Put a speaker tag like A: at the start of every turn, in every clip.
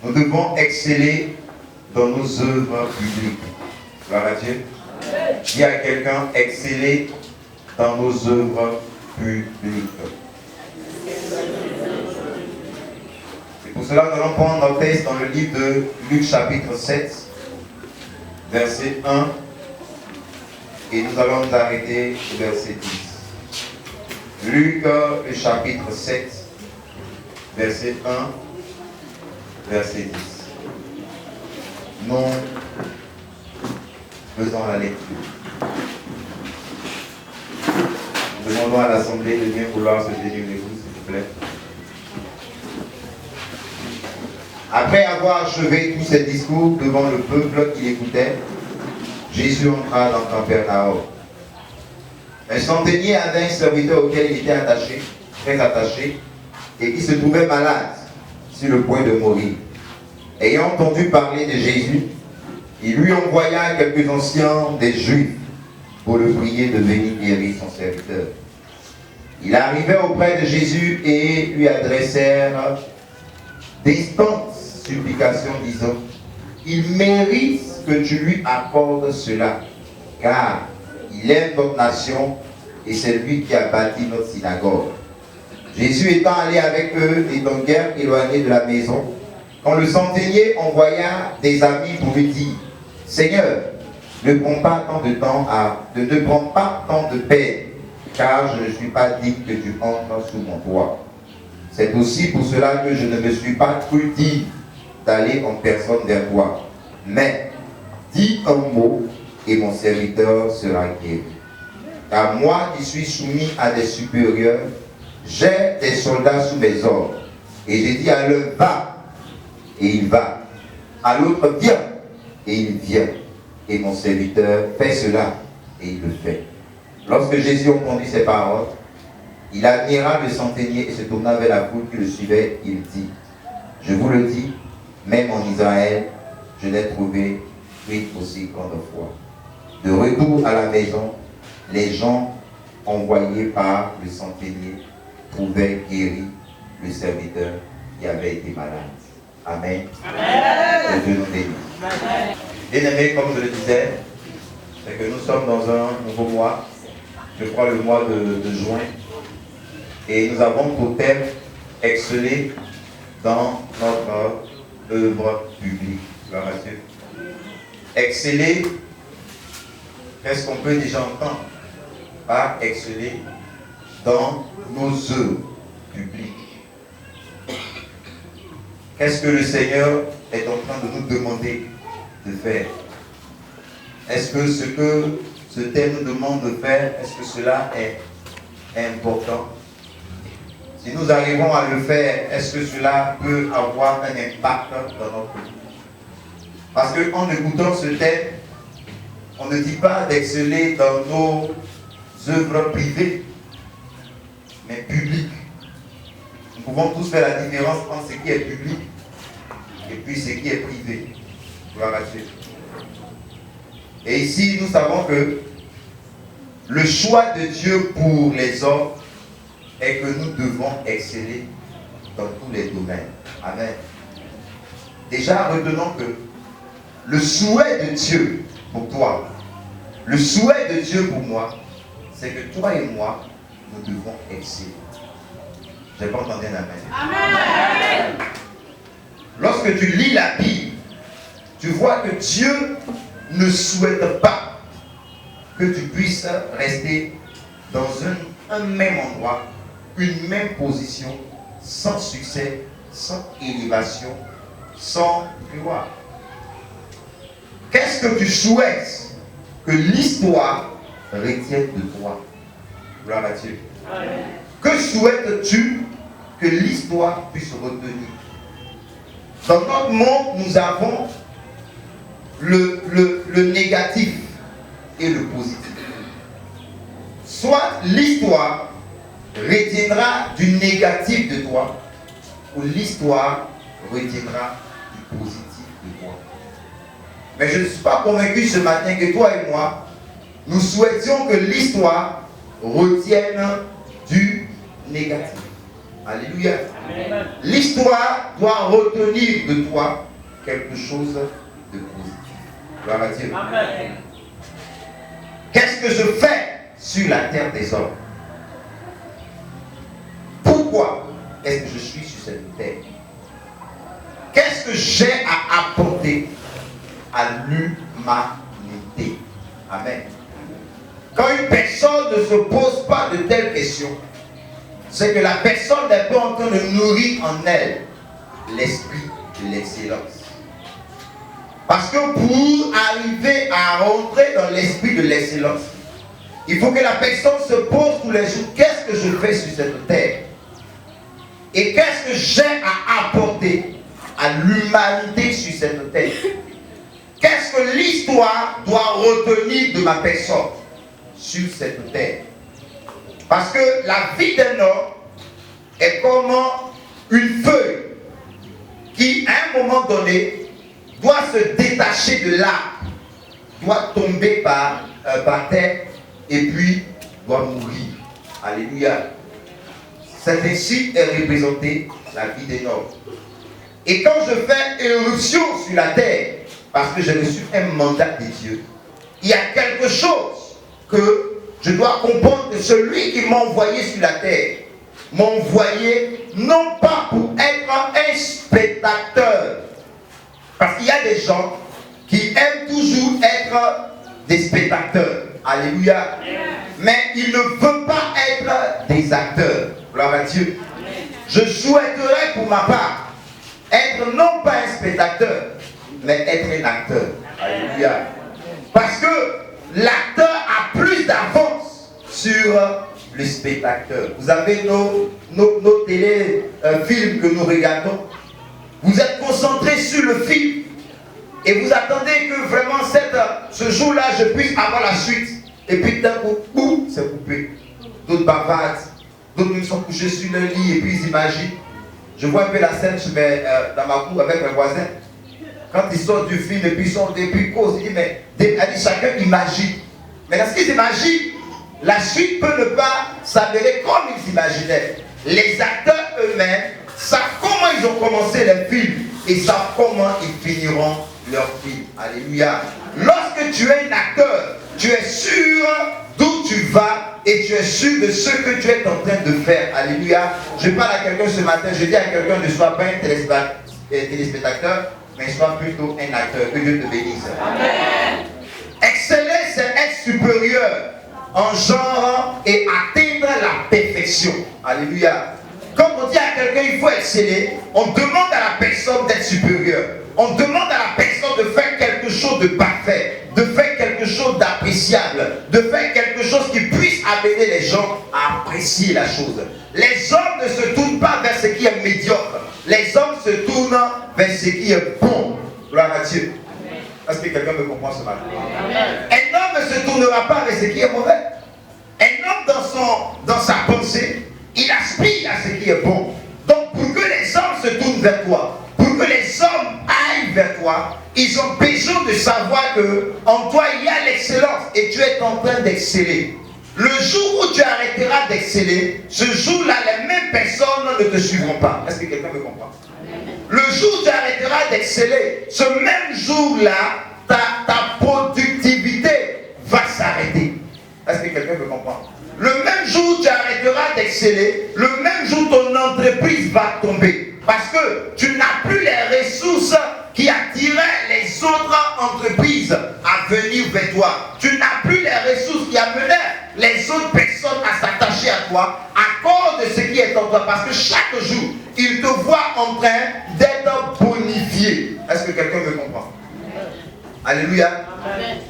A: Nous devons exceller dans nos œuvres publiques. Gloire à Dieu. Dis à quelqu'un, exceller dans nos œuvres publiques. Et pour cela, nous allons prendre notre texte dans le livre de Luc chapitre 7, verset 1, et nous allons nous arrêter au verset 10. Luc, le chapitre 7, verset 1, verset 10. Nous faisons la lecture. Demandons à l'Assemblée de bien vouloir se tenir debout, s'il vous plaît. Après avoir achevé tous ses discours devant le peuple qui l'écoutait, Jésus entra dans Capernaum. Un centenier avait un serviteur auquel il était attaché, très attaché, et qui se trouvait malade, sur le point de mourir. Ayant entendu parler de Jésus, il lui envoya quelques anciens des Juifs pour le prier de venir guérir son serviteur. Il arrivait auprès de Jésus et lui adressèrent d'instantes supplications, disant: il mérite que tu lui accordes cela, car il aime notre nation et c'est lui qui a bâti notre synagogue. Jésus étant allé avec eux, n'étant guère éloigné de la maison, quand le centenier envoya des amis pour lui dire: Seigneur, ne prends pas tant de temps ne prends pas tant de peine, car je ne suis pas digne que tu entres sous mon toit. C'est aussi pour cela que je ne me suis pas cru digne d'aller en personne vers toi. Mais dis un mot et mon serviteur sera guéri. Car moi qui suis soumis à des supérieurs, j'ai des soldats sous mes ordres. Et j'ai dit à l'un: va, et il va. À l'autre: viens, et il vient. Et mon serviteur fait cela, et il le fait. Lorsque Jésus entendit ces paroles, il admira le centenier et se tourna vers la foule qui le suivait. Il dit: je vous le dis, même en Israël, je n'ai trouvé une aussi grande foi. De retour à la maison, les gens envoyés par le centenier trouvaient guéri le serviteur qui avait été malade. Amen. Amen. Que Dieu nous bénisse. Bien aimé, comme je le disais, c'est que nous sommes dans un nouveau mois, je crois le mois de juin, et nous avons pour thème exceller dans notre œuvre publique. Gloire à Dieu. Exceller, qu'est-ce qu'on peut déjà entendre par exceller dans nos œuvres publiques? Qu'est-ce que le Seigneur est en train de nous demander de faire? Est-ce que ce thème nous demande de faire, est-ce que cela est important? Si nous arrivons à le faire, est-ce que cela peut avoir un impact dans notre vie? Parce qu'en écoutant ce thème, on ne dit pas d'exceller dans nos œuvres privées, mais publiques. Nous pouvons tous faire la différence entre ce qui est public et puis ce qui est privé. Gloire à Dieu. Et ici, nous savons que le choix de Dieu pour les hommes est que nous devons exceller dans tous les domaines. Amen. Déjà, retenons que le souhait de Dieu pour toi, le souhait de Dieu pour moi, c'est que toi et moi, nous devons exceller. Je n'ai pas entendu un amen. Amen. Lorsque tu lis la Bible, tu vois que Dieu ne souhaite pas que tu puisses rester dans un même endroit, une même position, sans succès, sans élévation, sans gloire. Qu'est-ce que tu souhaites que l'histoire retienne de toi? Gloire à Dieu. Amen. Que souhaites-tu que l'histoire puisse retenir? Dans notre monde, nous avons le négatif et le positif. Soit l'histoire retiendra du négatif de toi, ou l'histoire retiendra du positif de toi. Mais je ne suis pas convaincu ce matin que toi et moi, nous souhaitions que l'histoire retienne du négatif. Alléluia. L'histoire doit retenir de toi quelque chose de positif. Gloire à Dieu. Qu'est-ce que je fais sur la terre des hommes? Pourquoi est-ce que je suis sur cette terre? Qu'est-ce que j'ai à apporter à l'humanité? Amen. Quand une personne ne se pose pas de telles questions, c'est que la personne n'est pas en train de nourrir en elle l'esprit de l'excellence. Parce que pour arriver à rentrer dans l'esprit de l'excellence, il faut que la personne se pose tous les jours, qu'est-ce que je fais sur cette terre? Et qu'est-ce que j'ai à apporter à l'humanité sur cette terre? Qu'est-ce que l'histoire doit retenir de ma personne sur cette terre? Parce que la vie d'un homme est comme une feuille qui, à un moment donné, doit se détacher de l'arbre, doit tomber par terre et puis doit mourir. Alléluia. C'est ainsi est représentée la vie d'un homme. Et quand je fais éruption sur la terre, parce que j'ai reçu un mandat de Dieu, il y a quelque chose que je dois comprendre que celui qui m'a envoyé sur la terre m'a envoyé non pas pour être un spectateur. Parce qu'il y a des gens qui aiment toujours être des spectateurs. Alléluia. Mais ils ne veulent pas être des acteurs. Gloire à Dieu. Je souhaiterais pour ma part être non pas un spectateur, mais être un acteur. Alléluia. Parce que l'acteur a plus d'avance sur le spectateur. Vous avez nos téléfilms que nous regardons. Vous êtes concentré sur le film et vous attendez que vraiment ce jour-là je puisse avoir la suite. Et puis d'un coup, boum, c'est coupé. D'autres bavardent, d'autres me sont couchés sur le lit et puis ils imaginent. Je vois un peu la scène dans ma cour avec un voisin. Quand ils sortent du film et puis ils sortent et puis ils causent, il dit mais chacun imagine. Mais dans ce qu'ils imaginent, la suite peut ne pas s'avérer comme ils imaginaient. Les acteurs eux-mêmes savent comment ils ont commencé les films et savent comment ils finiront leur film. Alléluia. Lorsque tu es un acteur, tu es sûr d'où tu vas et tu es sûr de ce que tu es en train de faire. Alléluia. Je parle à quelqu'un ce matin, je dis à quelqu'un ne sois pas un téléspectateur, mais sois plutôt un acteur. Que Dieu te bénisse. Amen. Exceller, c'est être supérieur en genre et atteindre la perfection. Alléluia. Quand on dit à quelqu'un il faut exceller, on demande à la personne d'être supérieure. On demande à la personne de faire quelque chose de parfait, de faire quelque chose d'appréciable, de faire quelque chose qui puisse amener les gens à apprécier la chose. Les hommes ne se tournent pas vers ce qui est médiocre. Les hommes se tournent vers ce qui est bon. Gloire à Dieu. Est-ce que quelqu'un me comprend ce matin? Un homme ne se tournera pas vers ce qui est mauvais. Un homme dans sa pensée, il aspire à ce qui est bon. Donc pour que les hommes se tournent vers toi, pour que les hommes aillent vers toi, ils ont besoin de savoir que en toi il y a l'excellence et tu es en train d'exceller. Le jour où tu arrêteras d'exceller, ce jour-là, les mêmes personnes ne te suivront pas. Est-ce que quelqu'un me comprend? Le jour où tu arrêteras d'exceller, ce même jour-là, ta productivité va s'arrêter. Est-ce que quelqu'un me comprend? Le même jour où tu arrêteras d'exceller, le même jour ton entreprise va tomber. Parce que tu n'as plus les ressources qui attiraient les autres entreprises à venir vers toi. Tu n'as plus les ressources qui amenaient les autres personnes à s'attacher à toi à cause de ce qui est en toi. Parce que chaque jour, ils te voient en train d'être bonifié. Est-ce que quelqu'un me comprend? Alléluia.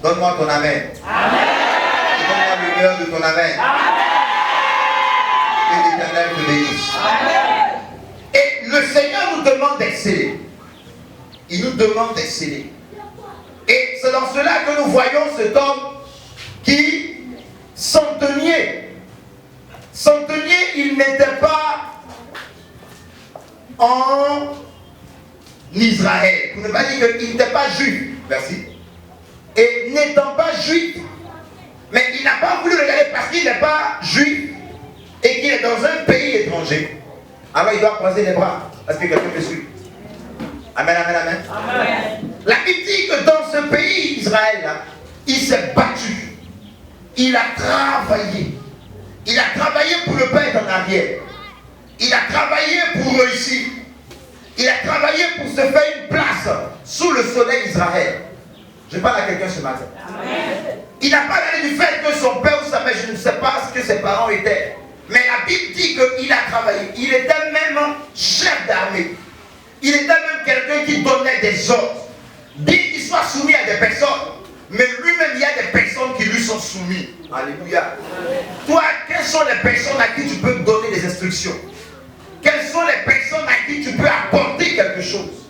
A: Donne-moi ton amen. Amen. Donne-moi le cœur de ton amen. Amen. Que l'Éternel te bénisse. Amen. Et le Seigneur nous demande d'exceller. Il nous demande d'exceller. Et c'est dans cela que nous voyons cet homme qui, centenier, il n'était pas en Israël. Vous ne pas dire qu'il n'était pas juif. Merci. Et n'étant pas juif, mais il n'a pas voulu regarder parce qu'il n'est pas juif et qu'il est dans un pays étranger. Alors il doit croiser les bras. Est-ce que quelqu'un me suit? Amen, amen, amen. Amen. La Bible dit que dans ce pays, Israël, là, il s'est battu. Il a travaillé. Il a travaillé pour ne pas être en arrière. Il a travaillé pour réussir. Il a travaillé pour se faire une place sous le soleil d'Israël. Je parle à quelqu'un ce matin. Amen. Il n'a pas parlé du fait que son père ou sa mère, je ne sais pas ce que ses parents étaient. Mais la Bible dit qu'il a travaillé. Il était même chef d'armée. Il était même quelqu'un qui donnait des ordres. Bien qu'il soit soumis à des personnes, mais lui-même, il y a des personnes qui lui sont soumises. Alléluia. Toi, quelles sont les personnes à qui tu peux donner des instructions? Quelles sont les personnes à qui tu peux apporter quelque chose?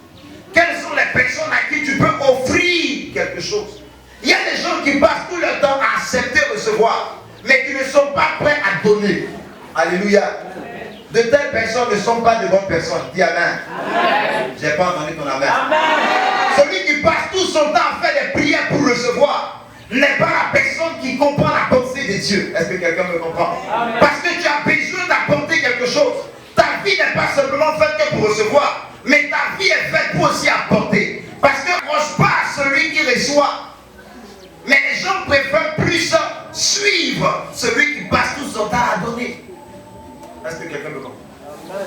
A: Quelles sont les personnes à qui tu peux offrir quelque chose? Il y a des gens qui passent tout le temps à accepter recevoir, mais qui ne sont pas prêts à donner. Alléluia. De telles personnes ne sont pas de bonnes personnes. Dis amen. Je n'ai pas entendu ton amen. Amen. Celui qui passe tout son temps à faire des prières pour recevoir n'est pas la personne qui comprend la pensée de Dieu. Est-ce que quelqu'un me comprend? Amen. Parce que tu as besoin d'apporter quelque chose. Ta vie n'est pas simplement faite que pour recevoir, mais ta vie est faite pour aussi apporter. Parce que ne proche pas celui qui reçoit. Mais les gens préfèrent plus suivre celui qui passe tout son temps à donner. Est-ce que quelqu'un me comprend?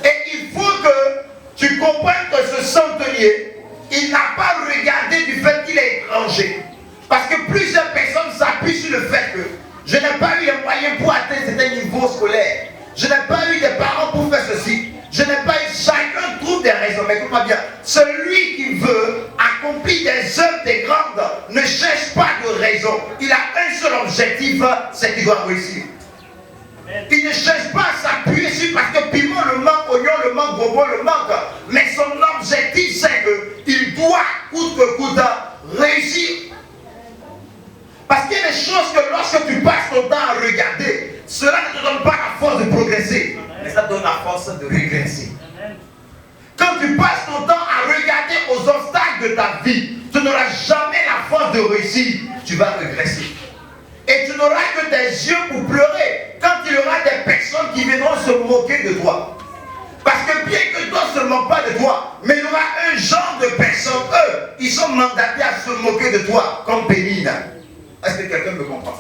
A: Et il faut que tu comprennes que ce centenier, il n'a pas regardé du fait qu'il est étranger. Parce que plusieurs personnes s'appuient sur le fait que je n'ai pas eu les moyens pour atteindre certains niveaux scolaires. Je n'ai pas eu des parents pour faire ceci. Je n'ai pas eu, chacun trouve des raisons. Mais écoute-moi bien, celui qui veut accomplir des œuvres des grandes ne cherche pas de raison. Il a un seul objectif, c'est qu'il doit réussir. Il ne cherche pas à s'appuyer sur parce que piment le manque, oignon le manque, bonbon le manque. Mais son objectif c'est qu'il doit coûte que coûte réussir. Parce qu'il y a des choses que lorsque tu passes ton temps à regarder, cela ne te donne pas la force de progresser, mais ça te donne la force de régresser. Quand tu passes ton temps à regarder aux obstacles de ta vie, tu n'auras jamais la force de réussir, tu vas régresser. Et tu n'auras que des yeux pour pleurer quand il y aura des personnes qui viendront se moquer de toi. Parce que bien que toi ne se moque pas de toi, mais il y aura un genre de personnes, eux, ils sont mandatés à se moquer de toi, comme Pénine. Est-ce que quelqu'un me comprend?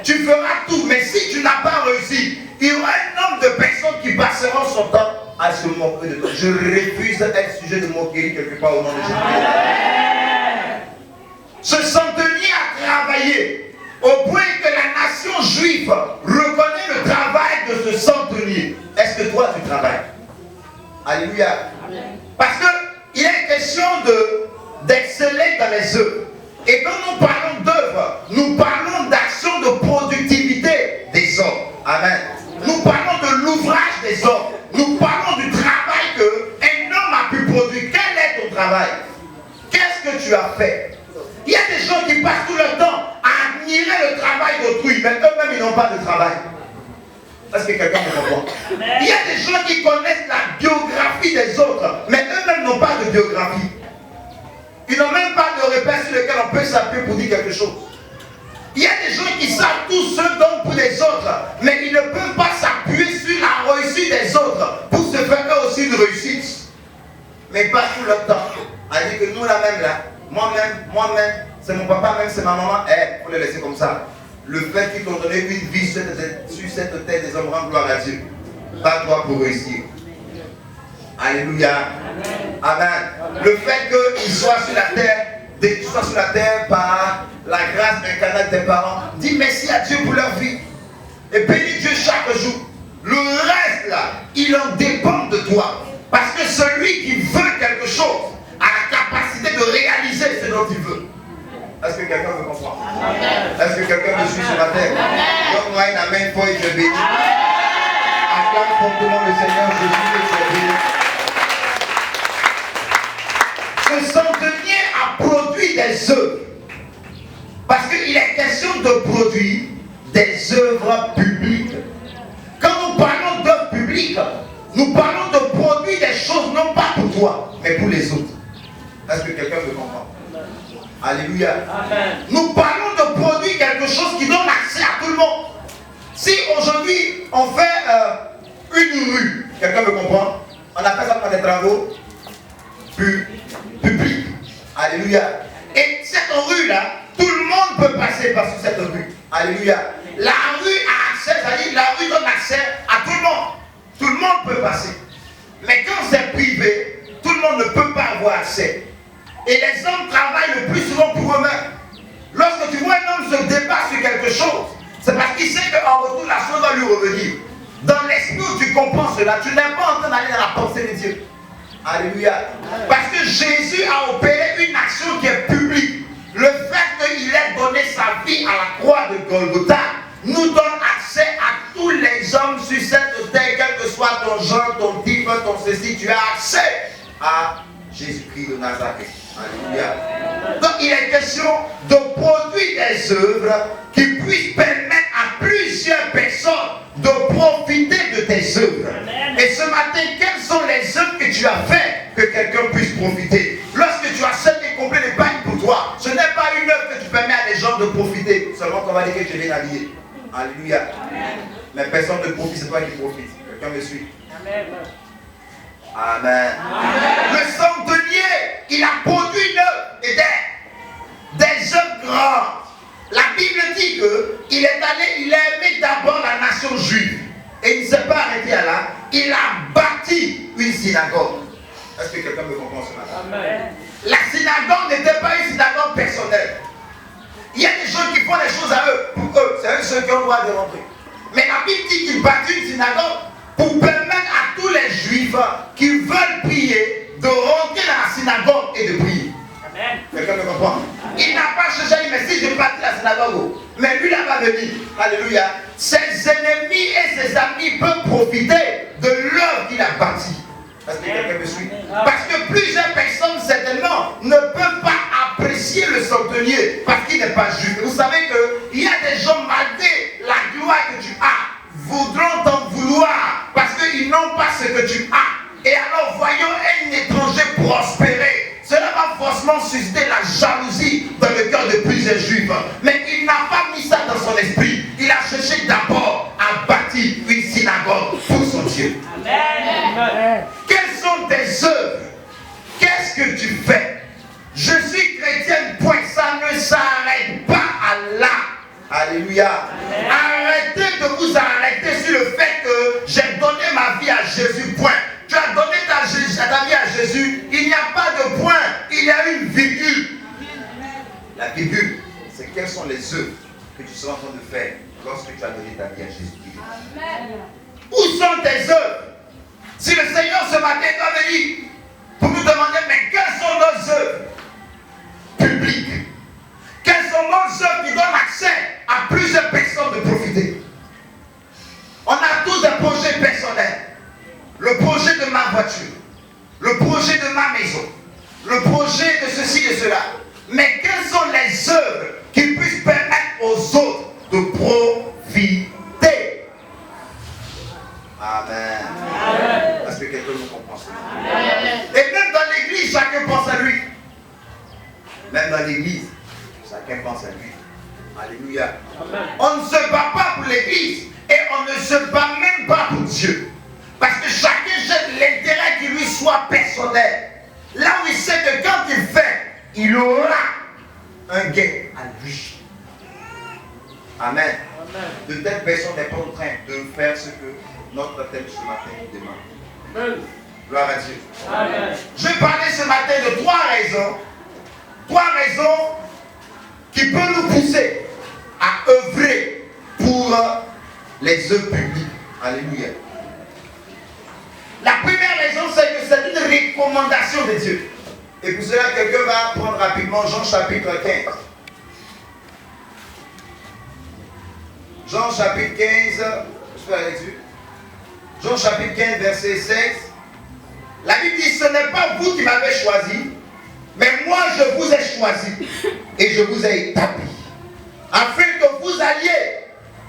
A: Tu feras tout, mais si tu n'as pas réussi, il y aura un nombre de personnes qui passeront son temps à se moquer de toi. Je refuse d'être sujet de moquerie quelque part au nom de Jésus. Ce centenier a travaillé au point que la nation juive reconnaît le travail de ce centenier. Est-ce que toi tu travailles? Alléluia. Parce qu'il est question d'exceller dans les œuvres. Et quand nous parlons d'œuvre, nous parlons d'action de productivité des hommes. Amen. Nous parlons de l'ouvrage des hommes. Nous parlons du travail qu'un homme a pu produire. Quel est ton travail? Qu'est-ce que tu as fait? Il y a des gens qui passent tout le temps à admirer le travail d'autrui, mais eux-mêmes ils n'ont pas de travail. Est-ce que quelqu'un me comprend? Il y a des gens qui connaissent la biographie des autres, mais eux-mêmes n'ont pas de biographie. Ils n'ont même pas de repères sur lesquels on peut s'appuyer pour dire quelque chose. Il y a des gens qui savent tout ce dont pour les autres, mais ils ne peuvent pas s'appuyer sur la réussite des autres pour se faire eux aussi une réussite. Mais pas tout le temps. On dit que nous là même là, moi-même, c'est mon papa, même c'est ma maman, il faut les laisser comme ça. Le fait qu'ils t'ont donné une vie sur cette terre des hommes rend gloire à Dieu. Pas toi pour réussir. Alléluia. Amen. Amen. Le fait qu'ils soient sur la terre, par la grâce incarnée de tes parents, dis merci à Dieu pour leur vie. Et bénis Dieu chaque jour. Le reste là, il en dépend de toi. Parce que celui qui veut quelque chose a la capacité de réaliser ce dont il veut. Est-ce que quelqu'un me comprend? Est-ce que quelqu'un me suit ce matin? Donne-moi une amen pour être béni. Acclame fortement le Seigneur Jésus et tu es béni. Ce centenier a produit des œuvres. Parce qu'il est question de produire des œuvres publiques. Quand nous parlons d'œuvres publiques, nous parlons de produire des choses non pas pour toi, mais pour les autres. Est-ce que quelqu'un me comprend? Alléluia. Amen. Nous parlons de produire quelque chose qui donne accès à tout le monde. Si aujourd'hui on fait une rue, quelqu'un me comprend? On appelle ça des travaux publics. Alléluia. Et cette rue-là, tout le monde peut passer par cette rue. Alléluia. La rue a accès, c'est-à-dire la rue donne accès à tout le monde. Tout le monde peut passer. Mais quand c'est privé, tout le monde ne peut pas avoir accès. Et les hommes travaillent le plus souvent pour eux-mêmes. Lorsque tu vois un homme se débattre sur quelque chose, c'est parce qu'il sait qu'en retour, la chose va lui revenir. Dans l'esprit où tu comprends cela, tu n'es pas en train d'aller dans la pensée de Dieu. Alléluia. Parce que Jésus a opéré une action qui est publique. Le fait qu'il ait donné sa vie à la croix de Golgotha nous donne accès à tous les hommes sur cette terre, quel que soit ton genre, ton type, ton ceci, tu as accès à Jésus-Christ de Nazareth. Alléluia. Donc il est question de produire des œuvres qui puissent permettre à plusieurs personnes de profiter de tes œuvres. Et ce matin, quelles sont les œuvres que tu as faites que quelqu'un puisse profiter? Lorsque tu as seul et complet l'épargne pour toi, ce n'est pas une œuvre que tu permets à des gens de profiter. Seulement qu'on va dire que tu viens habiller. Alléluia. Mais personne ne profite, c'est toi qui profites. Quelqu'un me suit? Amen. Amen. Amen. Le centenier, il a produit une œuvre et des œuvres grandes. La Bible dit qu'il est allé, il a aimé d'abord la nation juive. Et il ne s'est pas arrêté à là. Il a bâti une synagogue. Est-ce que quelqu'un me comprend ce matin? Amen. La synagogue n'était pas une synagogue personnelle. Il y a des gens qui font les choses à eux, pour eux. C'est eux ceux qui ont le droit de rentrer. Mais la Bible dit qu'il bâtit une synagogue pour permettre à tous les juifs qui veulent prier de rentrer dans la synagogue et de prier. Amen. Quelqu'un me comprend? Il n'a pas cherché à dire, mais si je bâtis la synagogue, mais lui là va venir. Alléluia. Ses ennemis et ses amis peuvent profiter de l'œuvre qu'il a bâtie. Est-ce que quelqu'un me suit? Parce que plusieurs personnes, certainement, ne peuvent pas apprécier le centenier parce qu'il n'est pas juif. Vous savez qu'il y a des gens, malgré la gloire que tu as, voudront t'en vouloir parce qu'ils n'ont pas ce que tu as. Et alors, voyons un étranger prospérer. Cela va forcément susciter la jalousie dans le cœur de plusieurs juifs. Mais il n'a pas mis ça dans son esprit. Il a cherché d'abord à bâtir une synagogue pour son Dieu. Amen. Quelles sont tes œuvres? Qu'est-ce que tu fais? Je suis chrétienne, point. Ça ne s'arrête pas à là. Alléluia. Amen. Arrêtez de vous arrêter sur le fait que j'ai donné ma vie à Jésus, point. Tu as donné ta vie à Jésus, il n'y a pas de point, il y a une virgule. La virgule, c'est quelles sont les œuvres que tu seras en train de faire lorsque tu as donné ta vie à Jésus. Amen. Où sont tes œuvres? Si le Seigneur ce matin doit venir pour nous demander, mais quelles sont nos œuvres publiques? Quelles sont nos œuvres qui donnent accès à plusieurs personnes de profiter? On a tous des projets personnels. Le projet de ma voiture, le projet de ma maison, le projet de ceci et cela. Mais quelles sont les œuvres qui puissent permettre aux autres de profiter? Amen. Amen. Est-ce que quelqu'un nous comprend ça? Amen. Et même dans l'église, chacun pense à lui. Même dans l'église, chacun pense à lui. Alléluia. Amen. On ne se bat pas pour l'église et on ne se bat même pas pour Dieu. Parce que chacun jette l'intérêt qui lui soit personnel. Là où il sait que quand il fait, il aura un gain à lui. Amen. Amen. De telle personne n'est pas en train de faire ce que notre thème ce matin nous demande. Amen. Gloire à Dieu. Amen. Je vais parler ce matin de trois raisons. Trois raisons qui peuvent nous pousser à œuvrer pour les œuvres publiques. Alléluia. La première raison, c'est que c'est une recommandation de Dieu. Et pour cela, quelqu'un va prendre rapidement Jean chapitre 15. Jean chapitre 15, je fais la lecture. Jean chapitre 15, verset 16. La Bible dit, ce n'est pas vous qui m'avez choisi, mais moi je vous ai choisi et je vous ai établi, afin que vous alliez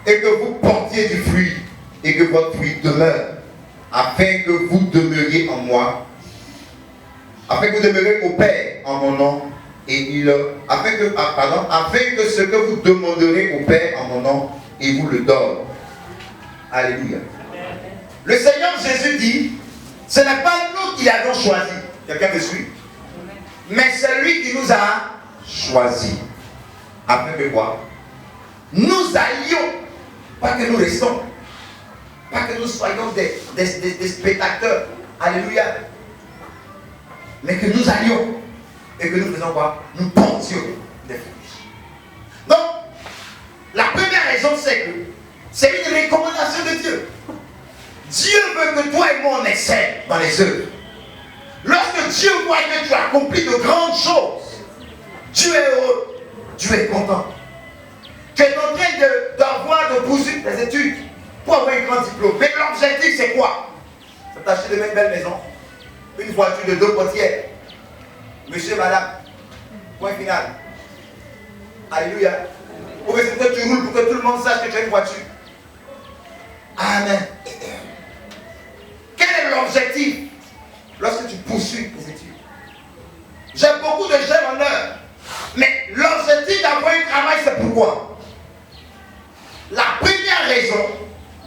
A: et que vous portiez du fruit et que votre fruit demeure. Afin que vous demeuriez en moi, afin que vous demeuriez au Père en mon nom, et afin que ce que vous demanderez au Père en mon nom, il vous le donne. Alléluia. Le Seigneur Jésus dit, Ce n'est pas nous qui l'avons choisi. Quelqu'un me suit? Mais c'est lui qui nous a choisi. Afin que quoi? Nous allions, pas que nous restons, pas que nous soyons des spectateurs. Alléluia. Mais que nous allions et que nous faisons quoi? Nous portions des fruits. Donc, la première raison, c'est que c'est une recommandation de Dieu. Dieu veut que toi et moi on excelle dans les œuvres. Lorsque Dieu voit que tu as accompli de grandes choses, Dieu est heureux, Dieu est content. Tu es en train de poursuivre tes études pour avoir un grand diplôme. Mais l'objectif c'est quoi? C'est d'acheter de belles maisons, une voiture de 2 portières. Monsieur, madame, point final. Alléluia. Pour que tu roules, pour que tout le monde sache que tu as une voiture. Amen. Quel est l'objectif lorsque tu poursuis tes études? J'ai beaucoup de jeunes en heure. Mais l'objectif d'avoir un travail, c'est pourquoi? La première raison,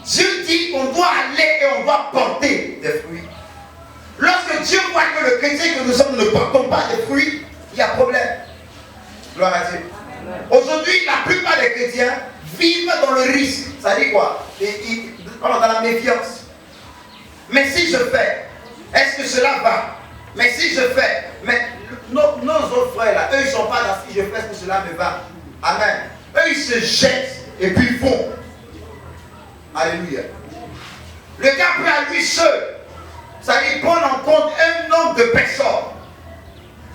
A: Dieu dit qu'on doit aller et on doit porter des fruits. Lorsque Dieu voit que le chrétien que nous sommes ne portons pas des fruits, il y a problème. Gloire à Dieu. Aujourd'hui, la plupart des chrétiens vivent dans le risque. Ça dit quoi? Dans la méfiance. Mais si je fais, est-ce que cela va? Mais si je fais, mais nos autres frères là, eux ils ne sont pas dans si je fais, est-ce que cela me va? Amen. Eux ils se jettent et puis ils font. Alléluia. Le gars peut à lui seul, ça lui prend en compte un nombre de personnes.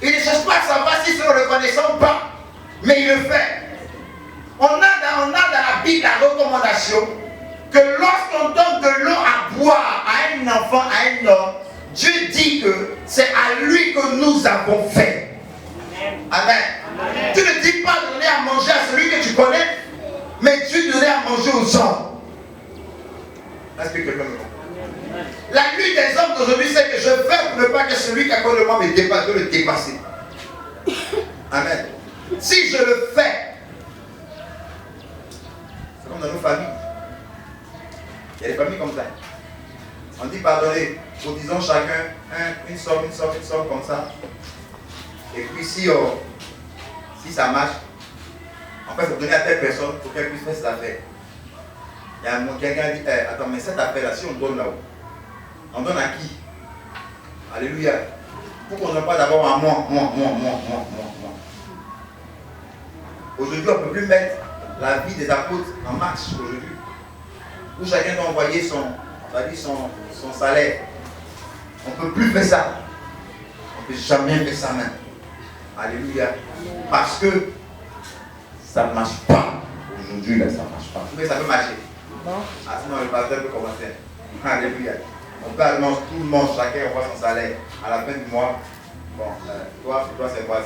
A: Il ne cherche pas à savoir s'ils sont reconnaissants ou pas, mais il le fait. On a dans la Bible la recommandation que lorsqu'on donne de l'eau à boire à un enfant, à un homme, Dieu dit que c'est à lui que nous avons fait. Amen. Amen. Tu ne dis pas de donner à manger à celui que tu connais, mais tu donnes à manger aux hommes. Est-ce que quelqu'un me comprend? La nuit des hommes d'aujourd'hui, c'est que je fais pour ne pas que celui qui a connu moi me dépasse, de le dépasser. Amen. Si je le fais, c'est comme dans nos familles. Il y a des familles comme ça. On dit pardonnez, cotisons chacun une somme comme ça. Et puis si ça marche, en fait, vous donnez à telle personne pour qu'elle puisse faire cette affaire. Il y a quelqu'un qui dit, attends, mais cette affaire-là, si on donne là-haut, on donne à qui? Alléluia. Pourquoi on ne donne pas d'abord à moi? Aujourd'hui, on ne peut plus mettre la vie des apôtres en marche aujourd'hui. Où chacun doit envoyer son salaire. On ne peut plus faire ça. On ne peut jamais faire ça même. Alléluia. Parce que ça ne marche pas. Aujourd'hui, là, ça ne marche pas. Mais ça peut marcher. Ah, sinon, le pasteur peut commencer. Alléluia. On peut annoncer tout le monde, chacun envoie son salaire. À la fin du mois, bon, toi c'est quoi?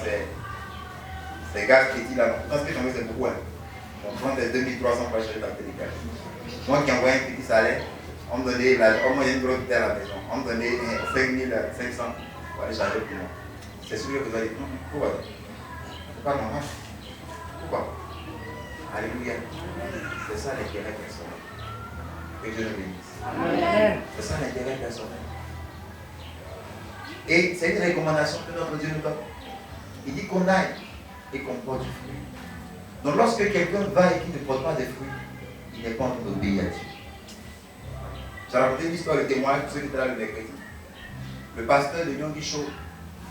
A: C'est gaz qui dit là. Non, ce que j'en veux, c'est beaucoup. Hein. On prend des 2300 pour acheter la télécale. Moi qui envoie un petit salaire, on me donnait, au moins il y a une grosse bouteille à la maison. On me donnait 5500 pour aller charger pour moi. C'est celui que vous allez dire, non, pourquoi? C'est pas normal. Pourquoi? Alléluia. C'est ça l'intérêt personnel. Que Dieu nous bénisse. C'est ça l'intérêt personnel. Et c'est une recommandation que notre Dieu nous donne. Il dit qu'on aille et qu'on porte du fruit. Donc lorsque quelqu'un va et qui ne porte pas de fruits, il n'est pas en train d'obéir à Dieu. J'ai raconté une histoire de témoin pour ceux qui étaient là le mercredi. Le pasteur de Nyonguicho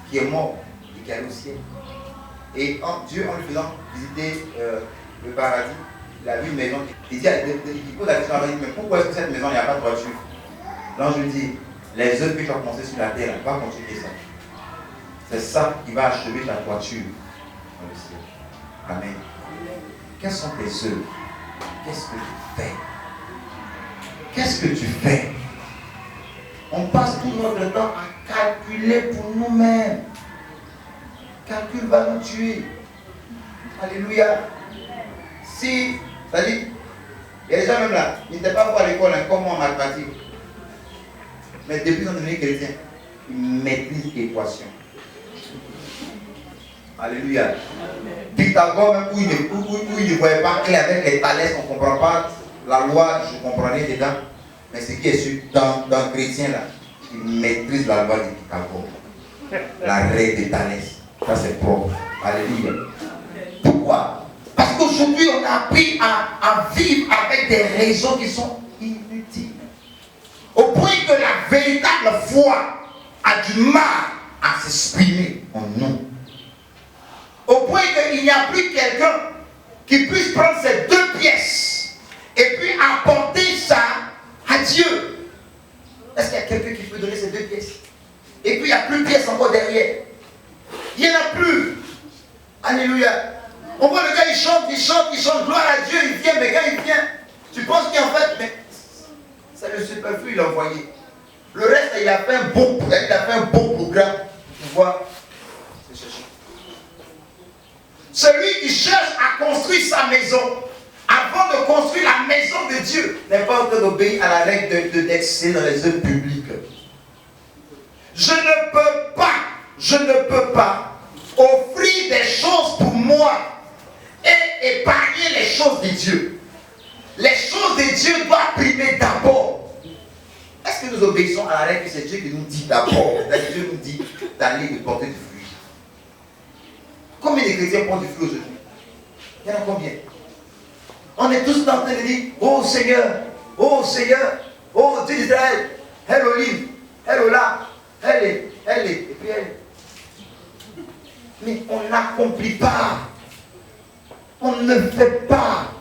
A: qui est mort et qui est allé au ciel. Et Dieu, en lui faisant visiter le paradis, il a vu une maison. Il pose la question à lui, mais pourquoi est-ce que cette maison, il n'y a pas de voiture? L'ange lui dit, les œuvres que tu as commencé sur la terre, on va continuer ça. C'est ça qui va achever ta voiture dans le ciel. Amen. Quelles sont tes œuvres? Qu'est-ce que tu fais? Qu'est-ce que tu fais? On passe tout notre temps à calculer pour nous-mêmes. Calcul va nous tuer. Alléluia. Si, c'est-à-dire, il y a des gens même là, ils n'étaient pas à l'école, hein, comme moi en mathématiques. Mais depuis qu'ils sont devenus chrétiens, ils maîtrisent l'équation. Alléluia. Pythagore, même où il ne voyait pas clair avec les Thalès, on ne comprend pas la loi, je comprenais dedans. Mais ce qui est sûr, dans le chrétien là, qui maîtrise la loi de Pythagore. La règle de Thalès. Ça c'est propre. Alléluia. Pourquoi? Parce qu'aujourd'hui on a appris à vivre avec des raisons qui sont inutiles. Au point que la véritable foi a du mal à s'exprimer en nous. Au point qu'il n'y a plus quelqu'un qui puisse prendre ces deux pièces et puis apporter ça à Dieu. Est-ce qu'il y a quelqu'un qui peut donner ces deux pièces? Et puis il n'y a plus de pièces encore derrière. Il n'y en a plus. Alléluia. On voit le gars, il chante, gloire à Dieu, il vient, mais quand il vient, tu penses qu'en fait, mais c'est le superflu, il a envoyé. Le reste, il a fait un bon programme pour pouvoir se chercher. Celui qui cherche à construire sa maison, avant de construire la maison de Dieu, n'est pas en train d'obéir à la règle d'exceller dans les œuvres publiques. Je ne peux pas offrir des choses pour moi et épargner les choses de Dieu. Les choses de Dieu doivent primer d'abord. Est-ce que nous obéissons à la règle que c'est Dieu qui nous dit d'abord? Dieu nous dit d'aller de porter du fruit. Combien de chrétiens portent du fruit aujourd'hui? Il y en a combien? On est tous en train de dire, oh Seigneur, oh Dieu d'Israël, elle olive, elle ola, elle est, et puis elle. Mais on n'accomplit pas. On ne fait pas.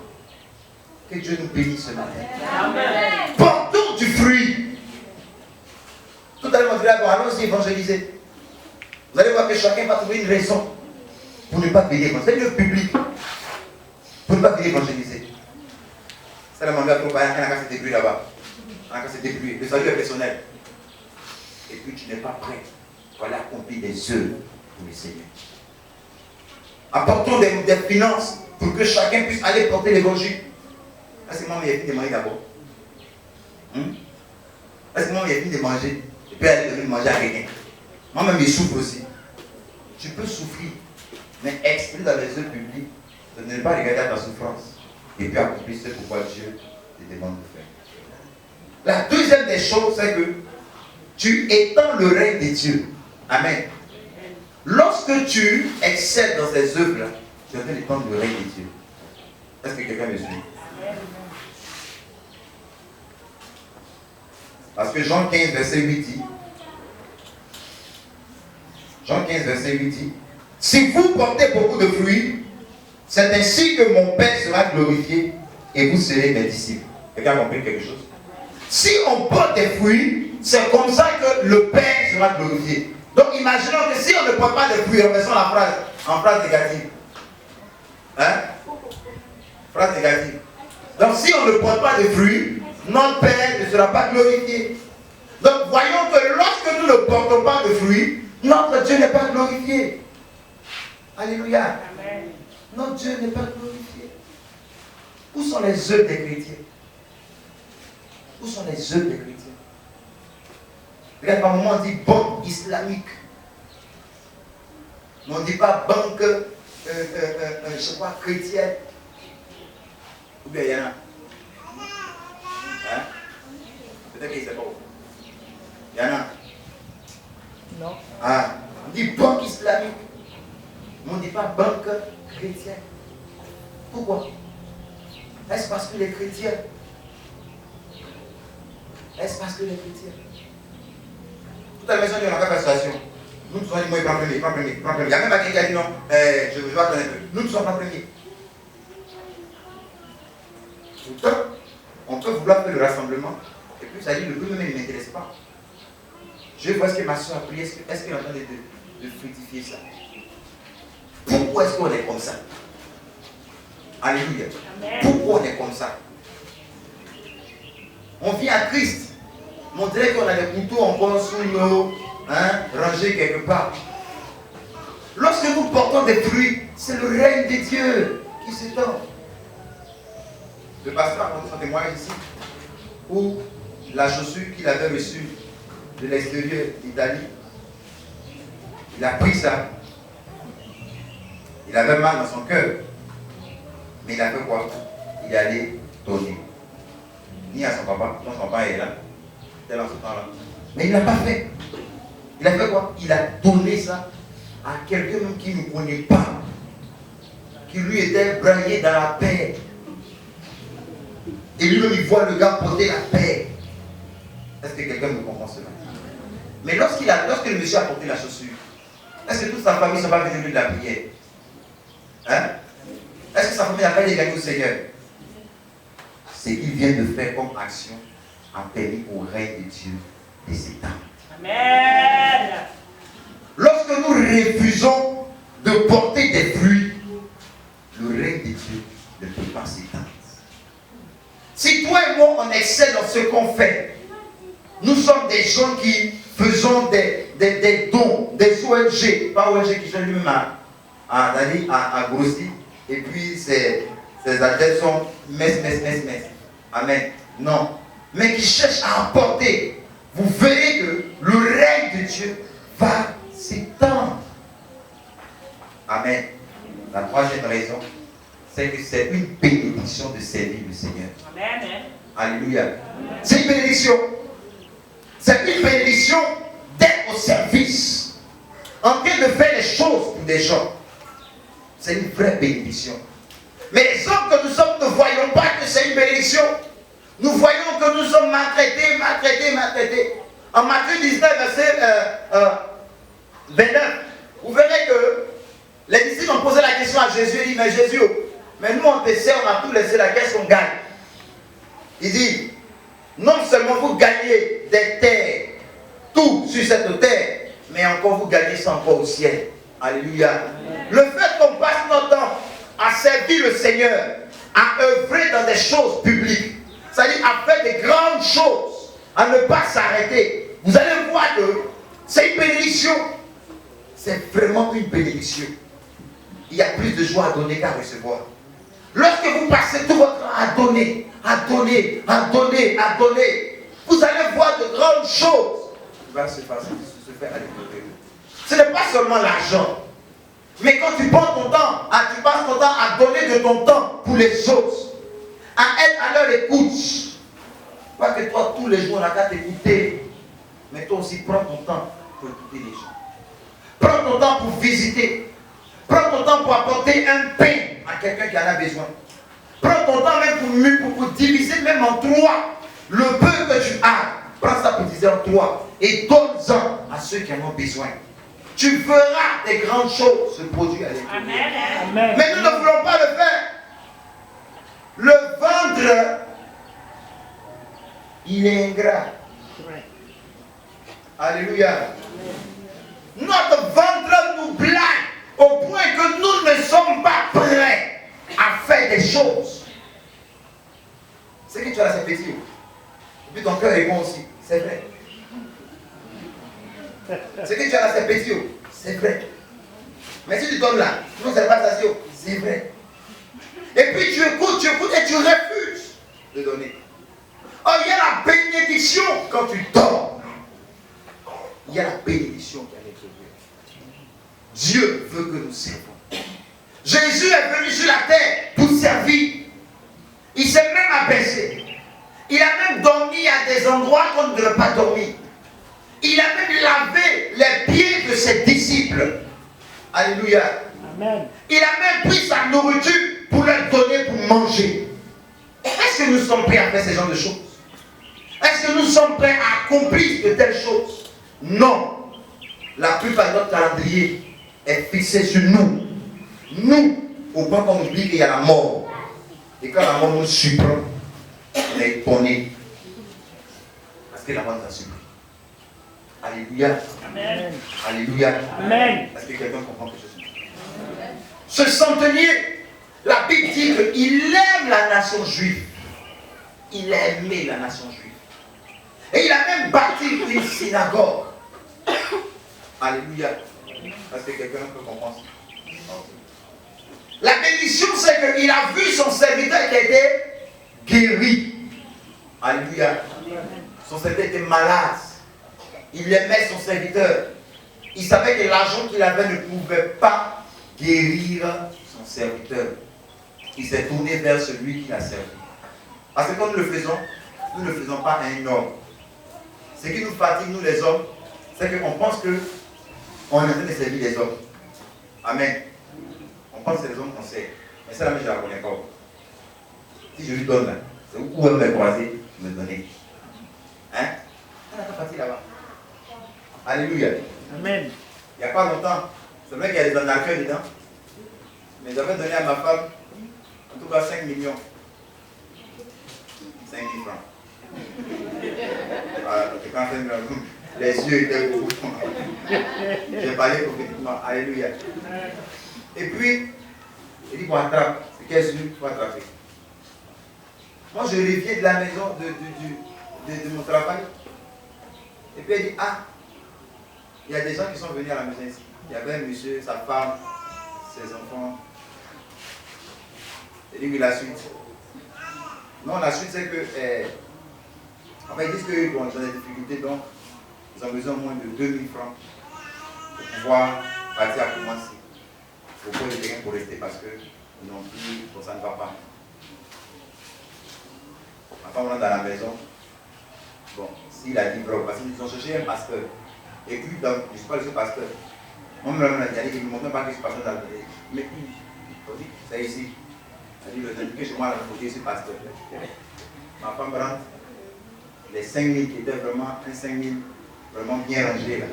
A: Que Dieu nous bénisse ce matin. Amen. Portons du fruit. Tout à l'heure, on dirait, bon, allons-y évangéliser. Vous allez voir que chacun va trouver une raison pour ne pas payer. C'est le public. Pour ne pas payer évangéliser. C'est la manière dont on a qu'à se débrouiller là-bas. On a qu'à se débrouiller. Le salut est personnel. Et puis tu n'es pas prêt pour aller accomplir des œuvres pour le Seigneur. Apportons des finances pour que chacun puisse aller porter l'évangile. Est-ce que maman est venue de manger d'abord? Est-ce que maman est venue de manger et puis elle est venue manger à quelqu'un? Moi-même, je souffre aussi. Tu peux souffrir, mais exprimer dans les œuvres publiques, de ne pas regarder à ta souffrance et puis accomplir ce pourquoi Dieu te demande de faire. La deuxième des choses, c'est que tu étends le règne de Dieu. Amen. Lorsque tu excelles dans ces œuvres-là, tu es en train d'étendre le règne de Dieu. Est-ce que quelqu'un me suit? Parce que Jean 15, verset 8 dit, Jean 15, verset 8 dit, si vous portez beaucoup de fruits, c'est ainsi que mon Père sera glorifié et vous serez mes disciples. Quelqu'un a compris quelque chose? Si on porte des fruits, c'est comme ça que le Père sera glorifié. Donc imaginons que si on ne porte pas de fruits, remettons la phrase en phrase négative. Hein? Phrase négative. Donc si on ne porte pas de fruits, notre Père ne sera pas glorifié. Donc voyons que lorsque nous ne portons pas de fruits, notre Dieu n'est pas glorifié. Alléluia. Amen. Notre Dieu n'est pas glorifié. Où sont les œuvres des chrétiens? Où sont les œuvres des chrétiens? Regarde, par moment on dit banque islamique. Mais on ne dit pas banque, je sais pas, chrétienne. Ou bien il y en a. Hein? Peut-être qu'il ne sait pas où. Il y en a. Non. Ah, on dit banque islamique. Mais on ne dit pas banque chrétienne. Pourquoi? Est-ce parce que les chrétiens? Est-ce parce que les chrétiens? Tout à l'heure, on a fait la station. Nous ne sommes pas les premiers, pas premiers. Il y a même quelqu'un qui a dit non, je vais attendre un peu. Nous ne sommes pas premiers. Pourtant, on peut vouloir faire le rassemblement, et puis ça dit le but même ne m'intéresse pas. Je vois ce que ma soeur a prié, est-ce qu'elle est en train de fructifier ça? Pourquoi est-ce qu'on est comme ça? Alléluia. Amen. Pourquoi on est comme ça? On vient à Christ. On dirait qu'on a des couteaux encore sous nos rangés quelque part. Lorsque nous portons des fruits, c'est le règne de Dieu qui s'étend. Le pasteur a rendu son témoignage ici, où la chaussure qu'il avait reçue de l'extérieur d'Italie, il a pris ça. Il avait mal dans son cœur. Mais il a fait quoi? Il est allé donner. Ni à son papa, donc son papa est là. C'était dans ce temps-là. Mais il ne l'a pas fait. Il a fait quoi? Il a donné ça à quelqu'un même qui ne connaît pas, qui lui était braillé dans la paix. Et lui-même, il voit le gars porter la paix. Est-ce que quelqu'un me comprend cela? Mais lorsque le monsieur a porté la chaussure, est-ce que toute sa famille ne sont pas venus lui de la prière? Hein? Est-ce que sa famille n'a pas été gagnée au Seigneur? Ce qu'il vient de faire comme action a permis au règne de Dieu de s'étendre. Amen. Lorsque nous refusons de porter des fruits, le règne de Dieu ne peut pas s'étendre. Si toi et moi on excelle dans ce qu'on fait, nous sommes des gens qui faisons des dons, des ONG, pas ONG qui sont lui-même à grossir, et puis ces adeptes sont messe. Amen. Non. Mais qui cherchent à apporter. Vous verrez que le règne de Dieu va s'étendre. Amen. La troisième raison, c'est que c'est une bénédiction de servir le Seigneur. Amen. Alléluia. C'est une bénédiction. C'est une bénédiction d'être au service, en train de faire les choses pour des gens. C'est une vraie bénédiction. Mais les hommes que nous sommes ne voyons pas que c'est une bénédiction. Nous voyons que nous sommes maltraités. En Matthieu 19, verset 29, vous verrez que les disciples ont posé la question à Jésus. Ils disent, mais Jésus, mais nous on te sait, on a tout laissé là, qu'est-ce qu'on gagne? Il dit, non seulement vous gagnez des terres, tout sur cette terre, mais encore vous gagnez ça encore au ciel. Alléluia. Amen. Le fait qu'on passe notre temps à servir le Seigneur, à œuvrer dans des choses publiques, c'est-à-dire à faire des grandes choses, à ne pas s'arrêter, vous allez voir que c'est une bénédiction. C'est vraiment une bénédiction. Il y a plus de joie à donner qu'à recevoir. Lorsque vous passez tout votre temps à donner, vous allez voir de grandes choses qui vont se faire à l'économie. Ce n'est pas seulement l'argent. Mais quand tu prends ton temps, tu passes ton temps à donner de ton temps pour les autres, à être à leur écoute. Pas que toi, tous les jours, on n'a qu'à t'écouter. Mais toi aussi, prends ton temps pour écouter les gens. Prends ton temps pour visiter. Prends ton temps pour apporter un pain à quelqu'un qui en a besoin. Prends ton temps même pour diviser même en trois le peu que tu as. Prends ça pour diviser en trois et donne-en à ceux qui en ont besoin. Tu verras des grandes choses se produire à l'église. Mais nous ne voulons pas le faire. Le ventre, il est ingrat. Alléluia. Notre ventre nous blague au point que nous ne sommes pas prêts à faire des choses. C'est que tu as la sympathie. Et puis ton cœur est bon aussi. C'est vrai. C'est que tu as la sympathie. C'est vrai. Mais si tu donnes là, tu ne sais pas ça. C'est vrai. Et puis tu écoutes et tu refuses de donner. Oh, il y a la bénédiction quand tu donnes. Il y a la bénédiction qui est à l'intérieur. Dieu veut que nous servons. Jésus est venu sur la terre pour servir. Il s'est même abaissé. Il a même dormi à des endroits qu'on ne devrait pas dormir. Il a même lavé les pieds de ses disciples. Alléluia. Amen. Il a même pris sa nourriture pour leur donner pour manger. Est-ce que nous sommes prêts à faire ce genre de choses? Est-ce que nous sommes prêts à accomplir de telles choses? Non. La plupart de notre calendrier est fixé sur nous. Nous, au point qu'on oublie qu'il y a la mort. Et quand la mort nous surprend, on est étonné. Parce que la mort nous a surpris. Alléluia. Amen. Alléluia. Amen. Est-ce que quelqu'un comprend quelque chose? Ce centenier, la Bible dit qu'il aime la nation juive. Il a aimé la nation juive. Et il a même bâti une synagogue. Alléluia. Est-ce que quelqu'un peut comprendre? La bénédiction, c'est qu'il a vu son serviteur qui était guéri. Alléluia. Son serviteur était malade. Il aimait son serviteur. Il savait que l'argent qu'il avait ne pouvait pas guérir son serviteur. Il s'est tourné vers celui qui l'a servi. Parce que quand nous ne le faisons pas à un homme. Ce qui nous fatigue, nous les hommes, c'est qu'on pense qu'on est en train de servir les hommes. Amen. On pense que c'est les hommes qu'on sert. Mais ça, là, je ne la connais pas. Si je lui donne, là, c'est où elle me croiser, me donner. Hein? Elle n'a pas parti là-bas. Alléluia.
B: Amen.
A: Il n'y a pas longtemps, c'est vrai qu'il y a des arnaqueurs dedans. Mais j'avais donné à ma femme, en tout cas 5 millions. 5 000 francs. Voilà, quand les yeux étaient gros. J'ai parlé prophétiquement. Alléluia. Et puis, il dit qu'on attrape. C'est quel yeux qu'il faut attraper? Moi, je reviens de la maison de mon travail. Et puis, il dit, ah, il y a des gens qui sont venus à la maison ici. Il y avait un monsieur, sa femme, ses enfants. Il dit, oui, la suite. Non, la suite, c'est que, enfin, ils disent qu'ils ont des difficultés, donc, ils ont besoin au moins de 2000 francs pour pouvoir partir à commencer. Il faut poser quelqu'un pour rester parce qu'ils n'ont plus, pour ça ne va pas. Ma femme rentre dans la maison. Bon, s'il a dit, bro, parce qu'ils ont cherché un pasteur. Et puis, je ne suis pas le seul pasteur. Moi-même, il a dit qu'il ne me montre pas que je suis pasteur dans le pays. Mais il dit, c'est ici. Il a dit, le temps que chez moi, là, il faut que je suis pasteur. Ma femme rentre. Les 5 000 qui étaient vraiment un 5 000 vraiment bien rangé là.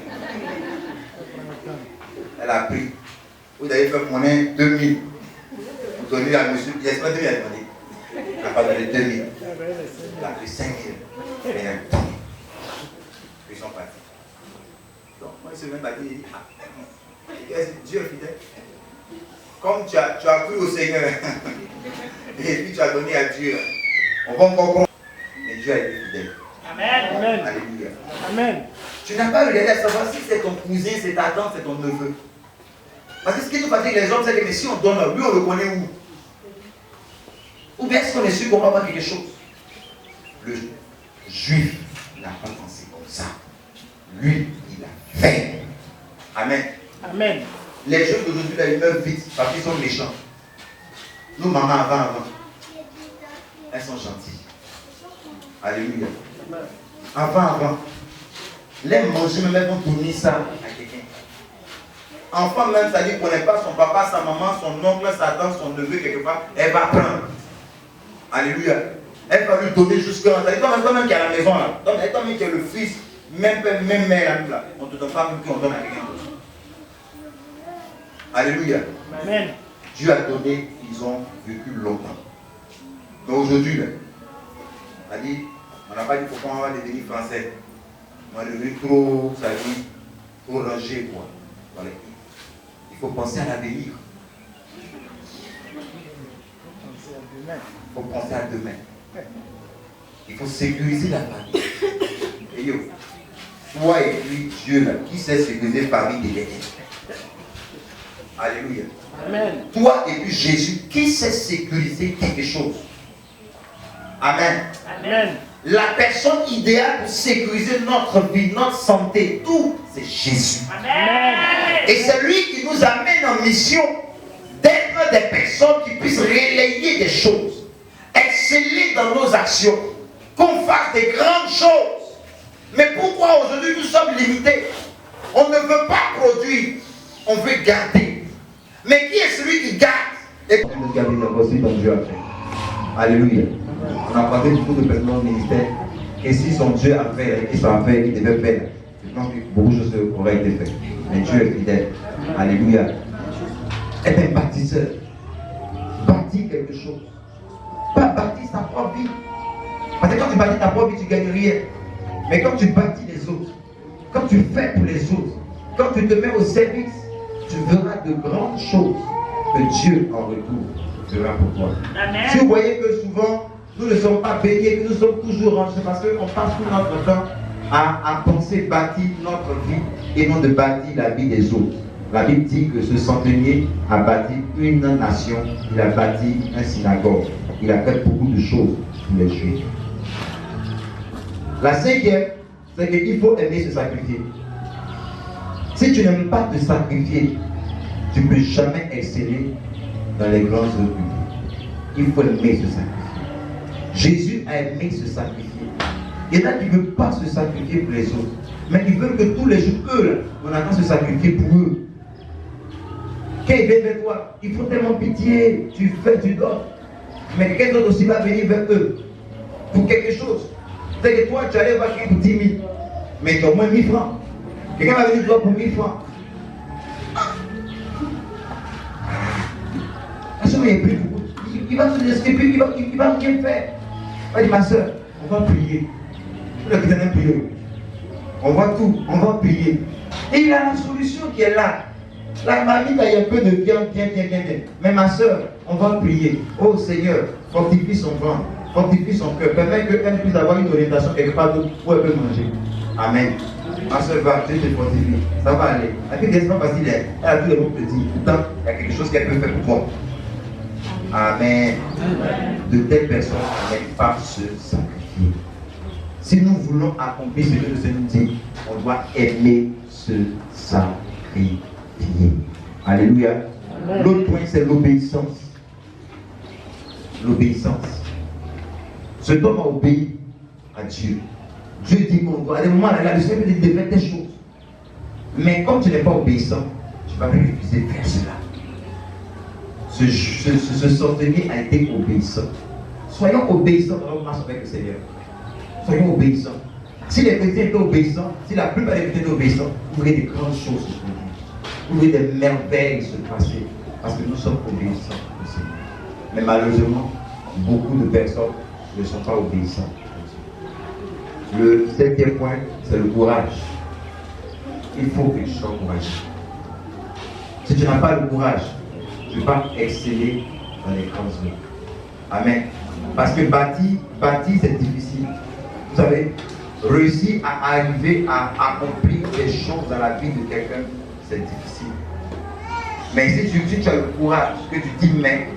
A: Elle a pris. Vous avez fait monnaie 2 000. Vous donnez à monsieur. Il n'y a pas 2 000 à demander. Elle n'a pas donné 2 000. Elle a pris 5 000. Ils sont partis. Donc, moi, il se met à dire, il dit, ah, Dieu est fidèle. Comme tu as cru au Seigneur, et puis tu as donné à Dieu, on va encore comprendre. Mais Dieu a été fidèle.
B: Amen. Amen.
A: Alléluia.
B: Amen.
A: Tu n'as pas regardé à savoir si c'est ton cousin, c'est ta tante, c'est ton neveu. Parce que ce qui nous fatigue les hommes, c'est que mais si on donne, lui on le connaît où? Ou bien est-ce qu'on est sûr qu'on va avoir quelque chose? Le juif n'a pas pensé comme ça. Lui, il a fait. Amen.
B: Amen.
A: Les jeunes d'aujourd'hui, là, ils meurent vite parce qu'ils sont méchants. Nous, maman, avant, elles sont gentilles. Alléluia. Avant. Les manger, même elles vont tourner ça à quelqu'un. Enfant, même, ça dit qu'on n'est pas son papa, sa maman, son oncle, sa tante, son neveu, quelque part, elle va prendre. Alléluia. Elle va lui donner jusqu'à. Toi-même qui est à la maison, là. Toi-même qui est le fils, même père, même mère, là. On ne te donne pas même qu'on donne à quelqu'un d'autre. Alléluia.
B: Amen.
A: Dieu a donné, ils ont vécu longtemps. Mais aujourd'hui, on a dit, on n'a pas dit pourquoi on va devenir français. On est devenu trop, ça dit, trop rangé, quoi. Voilà. Il faut penser à l'avenir. Il faut penser à demain. Il faut sécuriser la famille. Et yo, toi et puis Dieu, là, qui sait sécuriser la famille des lettres? Alléluia.
B: Amen.
A: Toi et puis Jésus, qui sait sécuriser quelque chose? Amen.
B: Amen.
A: La personne idéale pour sécuriser notre vie, notre santé, tout, c'est Jésus.
B: Amen.
A: Et c'est lui qui nous amène en mission d'être des personnes qui puissent relayer des choses, exceller dans nos actions, qu'on fasse des grandes choses. Mais pourquoi aujourd'hui nous sommes limités? On ne veut pas produire, on veut garder. Mais qui est celui qui garde? Et nous garder aussi dans Dieu a fait. Alléluia. On a parlé beaucoup de personnes au ministère. Et si son Dieu a fait, et qu'ils sont fait, il devait faire. Je pense que beaucoup de choses auraient été faites. Mais Dieu est fidèle. Alléluia. Être un bâtisseur. Bâtir quelque chose. Pas bâtir sa propre vie. Parce que quand tu bâtis ta propre vie, tu ne gagnes rien. Mais quand tu bâtis les autres, quand tu fais pour les autres, quand tu te mets au service, tu verras de grandes choses que Dieu en retour fera pour toi. Amen. Si vous voyez que souvent, nous ne sommes pas baignés, que nous sommes toujours rangés, parce qu'on passe tout notre temps à penser bâtir notre vie et non de bâtir la vie des autres. La Bible dit que ce centenier a bâti une nation, il a bâti un synagogue, il a fait beaucoup de choses pour les Juifs. La cinquième, c'est qu'il faut aimer se sacrifier. Si tu n'aimes pas te sacrifier, tu ne peux jamais exceller dans les grandes œuvres publiques. Il faut aimer se sacrifier. Jésus a aimé se sacrifier. Il y en a qui ne veulent pas se sacrifier pour les autres. Mais ils veulent que tous les jours, eux, là, on attend se sacrifier pour eux. Quand ils viennent vers toi, ils font tellement pitié, tu fais, tu donnes. Mais quelqu'un d'autre aussi va venir vers eux pour quelque chose. C'est que toi, tu allais voir quelqu'un pour 10 000, mais tu as au moins 1000 francs. Quelqu'un va venir toi pour 1000 francs. La somme est pris beaucoup. Il va se laisser, il va rien faire. Il va dire, ma soeur, on va prier. Le chrétien aime prier. On va tout, on va prier. Et il a la solution qui est là. La mamie, il y a un peu de viande, bien. Mais ma soeur, on va prier. Oh Seigneur, fortifie son ventre, fortifie son cœur. Permets qu'elle puisse avoir une orientation quelque part d'autre où elle peut manger. Amen. Ma soeur va, Dieu te fortifie. Ça va aller. Elle n'est pas facile. Elle a tous les mots petits. Pourtant, il y a quelque chose qu'elle peut faire pour toi. Amen. De telles personnes n'aiment pas se sacrifier. Si nous voulons accomplir ce que le Seigneur nous dit, on doit aimer se sacrifier. Alléluia. L'autre point, c'est l'obéissance. L'obéissance. Cet homme a obéi à Dieu. Dieu dit qu'on doit. À des moments, là, le Seigneur dit de faire des choses. Mais comme tu n'es pas obéissant, tu vas refuser de faire cela. Ce centenier a été obéissant. Soyons obéissants dans notre marche avec le Seigneur. Soyons obéissants. Si les chrétiens étaient obéissants, si la plupart des chrétiens étaient obéissants, vous verrez des grandes choses se produire. Vous verrez des merveilles se passer. Parce que nous sommes obéissants au Seigneur. Mais malheureusement, beaucoup de personnes ne sont pas obéissantes. Le 7e point, c'est le courage. Il faut que tu sois courageux. Si tu n'as pas le courage, tu ne peux pas exceller dans les grandes œuvres. Amen. Parce que bâtir, c'est difficile. Vous savez, réussir à arriver à accomplir des choses dans la vie de quelqu'un, c'est difficile. Mais si tu as le courage, que tu t'y mets,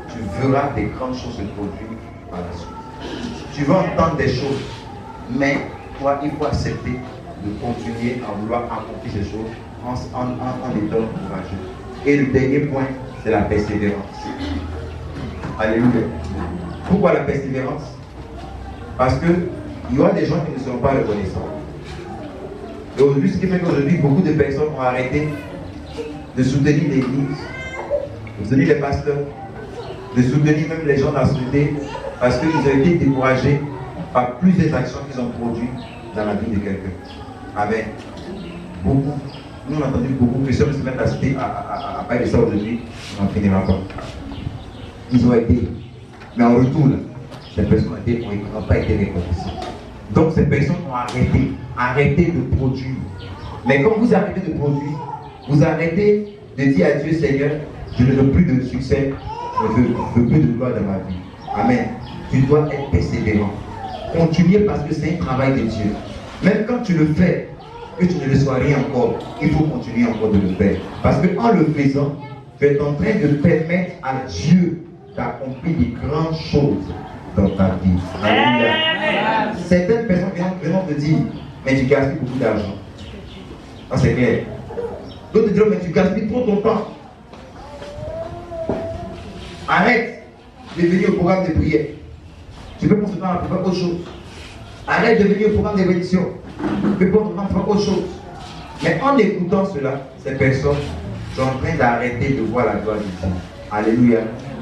A: tu verras des grandes choses se produire par la suite. Tu vas entendre des choses, mais toi, il faut accepter de continuer à vouloir accomplir ces choses en étant courageux. Et le dernier point, c'est la persévérance. Alléluia. Pourquoi la persévérance? Parce qu'il y aura des gens qui ne seront pas reconnaissants. Et aujourd'hui, ce qui fait qu'aujourd'hui, beaucoup de personnes ont arrêté de soutenir l'église, de soutenir les pasteurs, de soutenir même les gens de la société, parce qu'ils ont été découragés par plusieurs actions qu'ils ont produites dans la vie de quelqu'un. Amen. Beaucoup. Nous, on a entendu beaucoup de personnes se mettre à citer à parler de ça aujourd'hui, on n'en finira pas. Ils ont été. Mais en retour, ces personnes n'ont pas été reconnaissantes. Donc ces personnes ont arrêté de produire. Mais quand vous arrêtez de produire, vous arrêtez de dire à Dieu, Seigneur, je ne veux plus de succès, je ne veux plus de gloire dans ma vie. Amen. Tu dois être persévérant. Continuer parce que c'est un travail de Dieu. Même quand tu le fais, que tu ne le sois rien encore, il faut continuer encore de le faire. Parce qu'en le faisant, tu es en train de permettre à Dieu d'accomplir des grandes choses dans ta vie. Alléluia. Certaines personnes viennent te dire, mais tu gaspilles beaucoup d'argent. Ça c'est clair. D'autres te diront, mais tu gaspilles trop ton temps. Arrête de venir au programme de prière. Tu peux prendre ce temps pour faire autre chose. Arrête de venir au programme de bénédiction. Tu peux prendre ce temps pour faire autre chose. Mais en écoutant cela, ces personnes sont en train d'arrêter de voir la gloire de Dieu. Alléluia.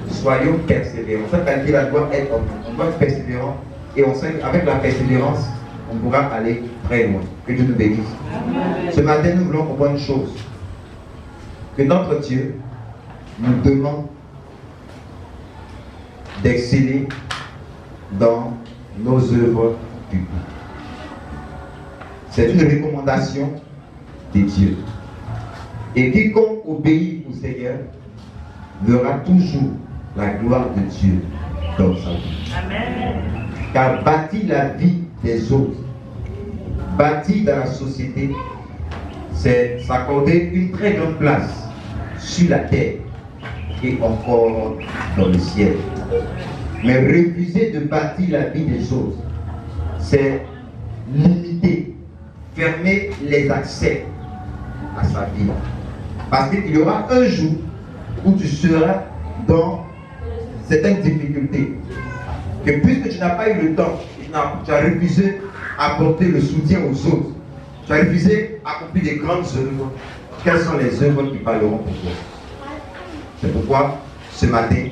A: Soyons persévérants. Ça veut dire qu'on doit être persévérant. Et on sait qu'avec la persévérance, on pourra aller très loin. Que Dieu nous bénisse. Ce matin, nous voulons comprendre une chose. Que notre Dieu nous demande d'exceller dans nos œuvres publiques. C'est une recommandation de Dieu. Et quiconque obéit au Seigneur verra toujours la gloire de Dieu dans sa vie. Amen. Car bâtir la vie des autres, bâtir dans la société, c'est s'accorder une très grande place sur la terre et encore dans le ciel. Mais refuser de bâtir la vie des autres, c'est limiter, fermer les accès à sa vie. Parce qu'il y aura un jour où tu seras dans certaines difficultés. Que puisque tu n'as pas eu le temps, tu as refusé apporter le soutien aux autres. Tu as refusé d'accomplir des grandes œuvres. Quelles sont les œuvres qui parleront pour toi? C'est pourquoi, ce matin,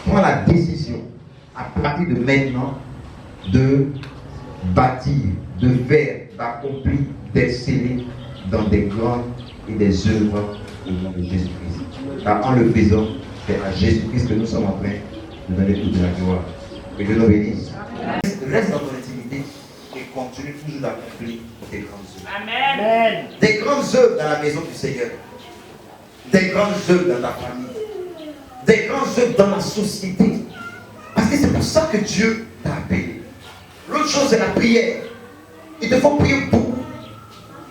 A: prends la décision, à partir de maintenant, de bâtir, de faire, d'accomplir, d'exceller dans des grandes et des œuvres au nom de Jésus-Christ. Car en le faisant, c'est à Jésus-Christ que nous sommes en train de donner toute la gloire. Que Dieu nous bénisse. Reste dans ton intimité et continue toujours d'accomplir des grandes œuvres.
B: Amen.
A: Des grandes œuvres dans la maison du Seigneur. Des grandes œuvres dans ta famille. Des grandes œuvres dans la société. Parce que c'est pour ça que Dieu t'a appelé. L'autre chose, c'est la prière. Il te faut prier beaucoup.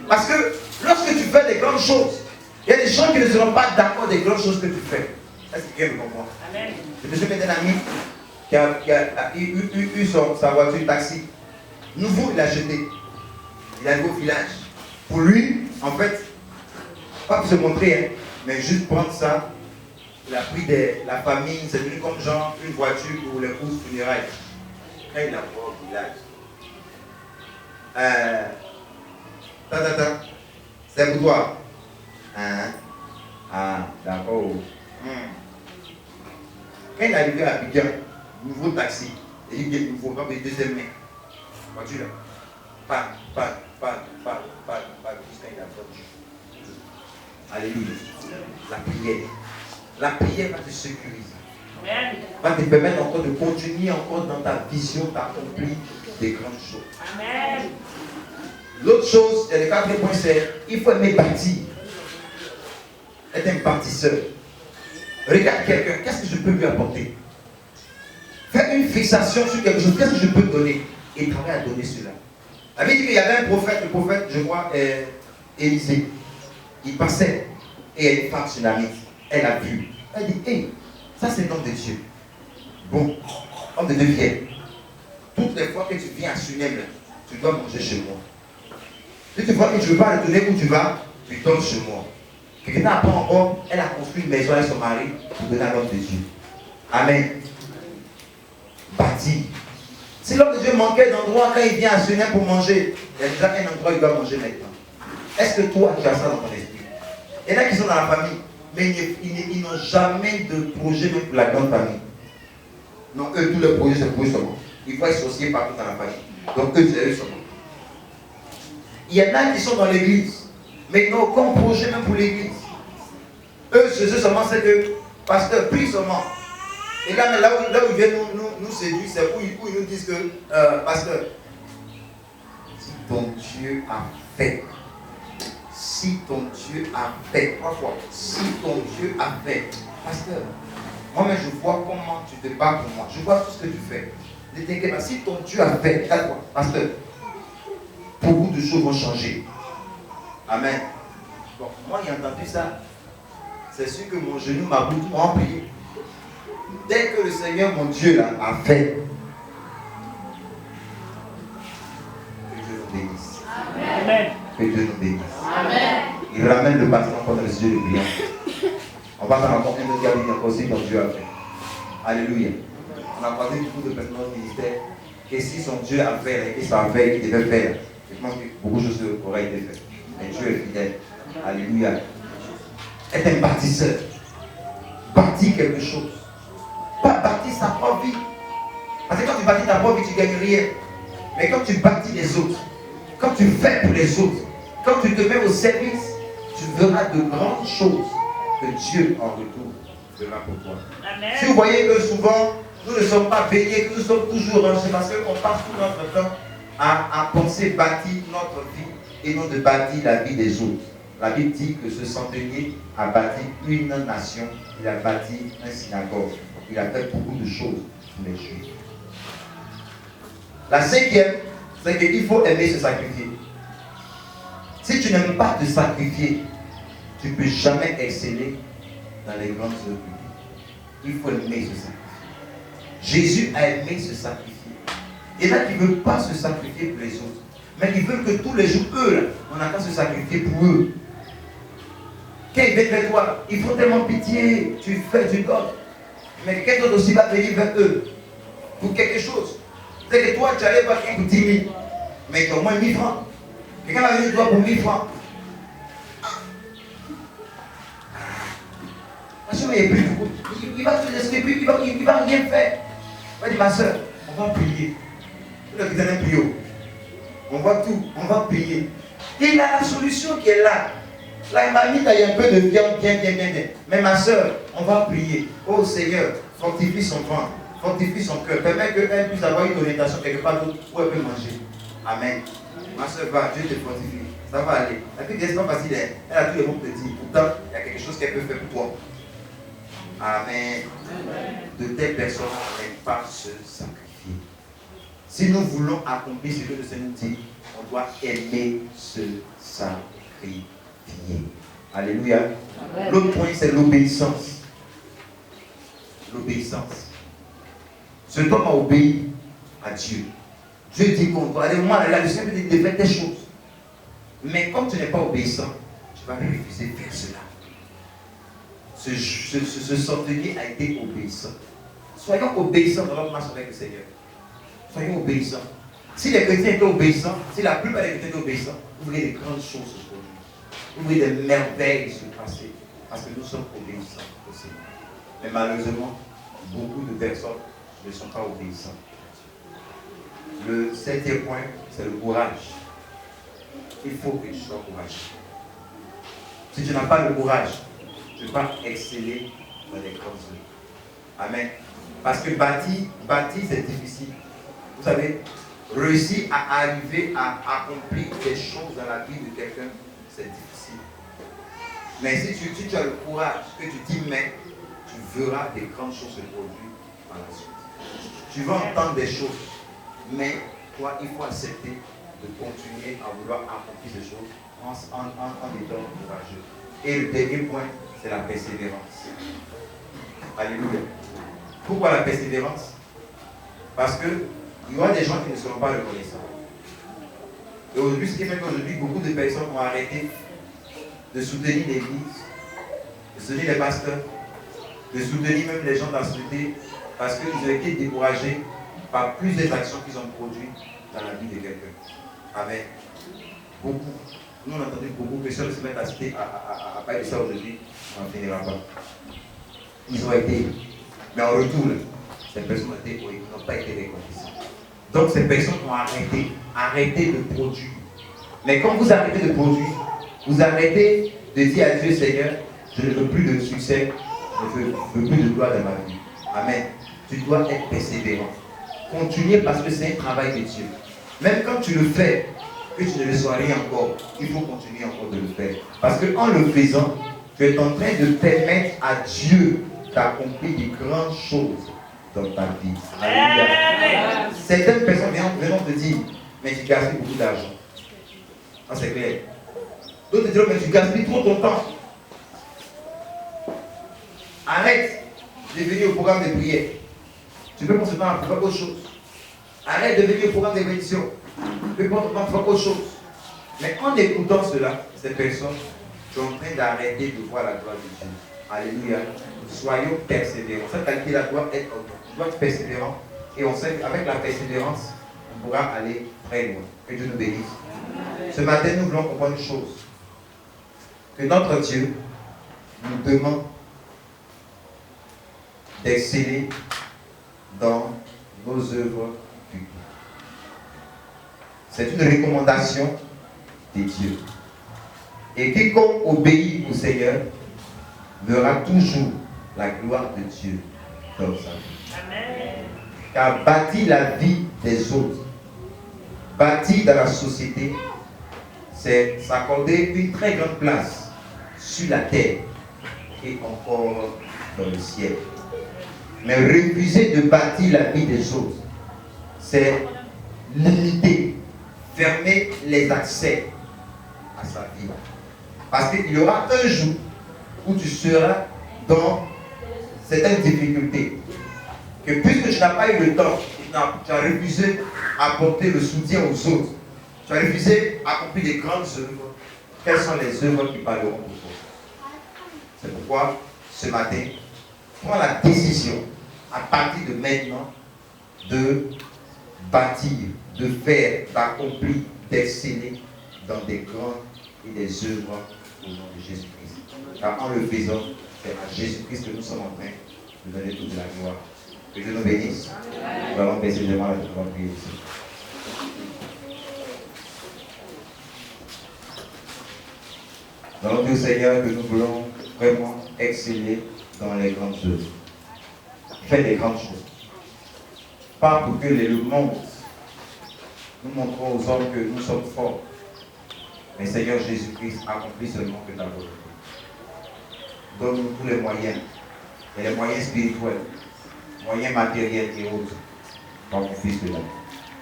A: Parce que lorsque tu fais des grandes choses, il y a des gens qui ne seront pas d'accord des grandes choses que tu fais. Est-ce que quelqu'un me comprend?
B: Amen.
A: Je me souviens d'un ami qui a eu sa voiture taxi. Nouveau, il l'a jeté. Il est arrivé au village. Pour lui, en fait, pas pour se montrer, hein, mais juste prendre ça. Il a pris la famille, c'est devenu comme genre une voiture pour les courses funérailles. Quand il a vu au village, c'est pour toi. Hein? Ah, d'accord. Quand il est arrivé à Abidjan, nouveau taxi, il dit nouveau, pas de deuxième main. Voiture là. Pas, jusqu'à il a vendu. Alléluia. La prière. La prière va te sécuriser.
B: Amen.
A: Va te permettre encore de continuer encore dans ta vision d'accomplir des grandes choses.
B: Amen.
A: L'autre chose, et le quatrième point, c'est il faut aimer bâtir. Être un bâtisseur. Regarde quelqu'un, qu'est-ce que je peux lui apporter? Fais une fixation sur quelque chose, qu'est-ce que je peux donner? Et travaille à donner cela. La Bible dit qu'il y avait un prophète, le prophète, je crois, Élisée. Il passait et il y a une femme tsunamite. Elle a vu. Elle dit, hey, ça c'est l'homme de Dieu. Bon, homme de Dieu vient. Toutes les fois que tu viens à Sunem, tu dois manger chez moi. Si tu vois que tu ne veux pas retourner où tu vas, tu donnes chez moi. Quelqu'un après encore, elle a construit une maison avec son mari pour donner à l'homme de Dieu. Amen. Bâti. Si l'homme de Dieu manquait d'endroit quand il vient à Sunem pour manger, il y a déjà un endroit où il doit manger maintenant. Est-ce que toi tu as ça dans ton esprit? Il y en a qui sont dans la famille, mais ils n'ont jamais de projet même pour la grande famille. Non, eux, tous les projets, c'est pour eux seulement. Ils vont associer partout dans la famille. Donc eux, c'est eux seulement. Il y en a qui sont dans l'église, mais ils n'ont aucun projet même pour l'église. Eux, chez eux seulement, c'est que, pasteur, prie seulement. Et là où ils viennent nous séduire, c'est où ils nous disent que, pasteur, si ton Dieu a fait, si ton Dieu a fait, parfois, si ton Dieu a fait, pasteur, moi-même je vois comment tu te bats pour moi, je vois tout ce que tu fais. Ne t'inquiète pas, si ton Dieu a fait, regarde-moi, pasteur, beaucoup de choses vont changer. Amen. Bon, moi j'ai entendu ça, c'est sûr que mon genou m'a beaucoup rempli. Dès que le Seigneur, mon Dieu, là, a fait, que Dieu nous bénisse.
B: Amen.
A: Que Dieu nous bénisse.
B: Amen.
A: Il ramène le bâtiment contre les yeux de brillant. On va faire encore un autre gardien aussi dont Dieu a fait. Alléluia. On a parlé beaucoup de personnes au ministère que si son Dieu a fait et ça a fait, il devait faire. Je pense que beaucoup de choses auraient été faites. Mais Dieu est fidèle. Alléluia. Être un bâtisseur. Bâtir quelque chose. Pas bâtir sa propre vie. Parce que quand tu bâtis ta propre vie, tu ne gagnes rien. Mais quand tu bâtis les autres, quand tu fais pour les autres, quand tu te mets au service, tu verras de grandes choses que Dieu en retour fera pour toi.
B: Amen.
A: Si vous voyez que souvent, nous ne sommes pas veillés, que nous sommes toujours rangés, parce qu'on passe tout notre temps à penser bâtir notre vie et non de bâtir la vie des autres. La Bible dit que ce centenier a bâti une nation, il a bâti un synagogue, il a fait beaucoup de choses pour les Juifs. La cinquième, c'est qu'il faut aimer se sacrifier. Si tu n'aimes pas te sacrifier, tu ne peux jamais exceller dans les grandes œuvres. Il faut aimer se sacrifier. Jésus a aimé se sacrifier. Il y en a qui ne veulent pas se sacrifier pour les autres, mais qui veulent que tous les jours, eux, là, on a qu'à se sacrifier pour eux. Quand ils viennent vers toi, ils font tellement pitié, tu fais du donnes. Mais quelqu'un d'autre aussi va venir vers eux pour quelque chose. C'est que toi, tu allais voir quelqu'un pour 10 000. Mais tu as au moins 1000 francs. Quelqu'un va venir toi pour 1000 francs. Parce qu'il n'y a plus beaucoup. Il va te laisser, il va rien faire. Il va dire, ma soeur, on va prier. Le chrétien prie. On voit tout, on va prier. Et il a la solution qui est là. Là, il m'a mis, il y a un peu de viande, bien. Mais ma soeur, on va prier. Oh Seigneur, fortifie son ventre, fortifie son cœur. Permets qu'elle puisse avoir une orientation quelque part d'autre où elle peut manger. Amen. Ma soeur va, Dieu te fortifie. Ça va aller. La vie n'est pas facile. Elle a tous les mots petits. Pourtant, il y a quelque chose qu'elle peut faire pour toi. Amen. De telles personnes n'aiment pas se sacrifier. Si nous voulons accomplir ce que le Seigneur dit, on doit aimer se sacrifier. Alléluia. L'autre point, c'est l'obéissance. L'obéissance. Cet homme a obéi à Dieu. Dieu dit qu'on doit aller au moins là, le Seigneur dit de faire des choses. Mais comme tu n'es pas obéissant, tu vas refuser de faire cela. Ce centenier a été obéissant. Soyons obéissants dans notre marche avec le Seigneur. Soyons obéissants. Si les chrétiens étaient obéissants, si la plupart des chrétiens étaient obéissants, vous verrez des grandes choses se produire. Vous verrez des merveilles se passer. Parce que nous sommes obéissants au Seigneur. Mais malheureusement, beaucoup de personnes ne sont pas obéissantes. Le 7e point, c'est le courage. Il faut que tu sois courageux. Si tu n'as pas le courage, tu ne peux pas exceller dans les grandes œuvres. Amen. Parce que bâtir, c'est difficile. Vous savez, réussir à arriver à accomplir des choses dans la vie de quelqu'un, c'est difficile. Mais si tu as le courage, que tu t'y mets, tu verras des grandes choses se produire par la suite. Tu vas entendre des choses, mais toi, il faut accepter de continuer à vouloir accomplir ces choses en étant courageux. Et le dernier point, c'est la persévérance. Alléluia. Pourquoi la persévérance? Parce que il y aura des gens qui ne seront pas reconnaissants. Et aujourd'hui, ce qui fait qu'aujourd'hui, beaucoup de personnes ont arrêté de soutenir l'Église, de soutenir les pasteurs, de soutenir même les gens de la société, parce qu'ils ont été découragés par plusieurs actions qu'ils ont produites dans la vie de quelqu'un. Amen. Beaucoup. Nous, on a entendu beaucoup de personnes se mettre à citer, à parler de ça aujourd'hui, on n'en finira pas. Ils ont été. Mais en retour, ces personnes n'ont pas été reconnaissantes. Donc ces personnes ont arrêté de produire. Mais quand vous arrêtez de produire, vous arrêtez de dire à Dieu, Seigneur, je ne veux plus de succès, je ne veux plus de gloire dans ma vie. Amen. Tu dois être persévérant. Continuer parce que c'est un travail de Dieu. Même quand tu le fais, que tu ne reçois rien encore, il faut continuer encore de le faire. Parce qu'en le faisant, tu es en train de permettre à Dieu d'accomplir de grandes choses dans ta vie. Alléluia. Certaines personnes viennent te dire, mais tu gaspilles beaucoup d'argent. Ça c'est clair. D'autres te diront, mais tu gaspilles trop ton temps. Arrête de venir au programme de prière. Tu peux prendre ce temps à faire autre chose. Arrête de venir au programme de bénédiction. Tu peux prendre ton temps à faire autre chose. Mais en écoutant cela, ces personnes sont en train d'arrêter de voir la gloire de Dieu. Alléluia. Soyons persévérants. Cette qualité-là doit être persévérant. Et on sait qu'avec la persévérance, on pourra aller très loin. Que Dieu nous bénisse. Ce matin, nous voulons comprendre une chose. Que notre Dieu nous demande d'exceller dans nos œuvres publiques. C'est une recommandation de Dieu. Et quiconque obéit au Seigneur verra toujours la gloire de Dieu dans sa vie.
B: Amen.
A: Car bâtir la vie des autres, bâtir dans la société, c'est s'accorder une très grande place sur la terre et encore dans le ciel. Mais refuser de bâtir la vie des autres, c'est limiter, fermer les accès à sa vie. Parce qu'il y aura un jour où tu seras dans certaines difficultés. Que puisque tu n'as pas eu le temps, tu as refusé d'apporter le soutien aux autres, tu as refusé d'accomplir des grandes œuvres, quelles sont les œuvres qui parleront pour toi? C'est pourquoi ce matin, prends la décision à partir de maintenant de bâtir de faire, d'accomplir, d'exceller dans des grandes et des œuvres au nom de Jésus-Christ. Car en le faisant, c'est à Jésus-Christ que nous sommes en train de donner toute la gloire. Que Dieu nous bénisse. Nous allons baisser devant la prière ici. Nous allons dire au Seigneur que nous voulons vraiment exceller dans les grandes œuvres. Faire des grandes choses. Pas pour que le monde nous montrons aux hommes que nous sommes forts. Mais Seigneur Jésus-Christ, accomplit seulement que ta volonté. Donne-nous tous les moyens, et les moyens spirituels, moyens matériels et autres, par mon Fils de l'homme.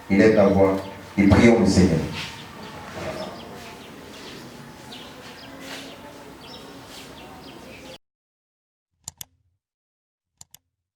A: Il est ta voix et prions le Seigneur.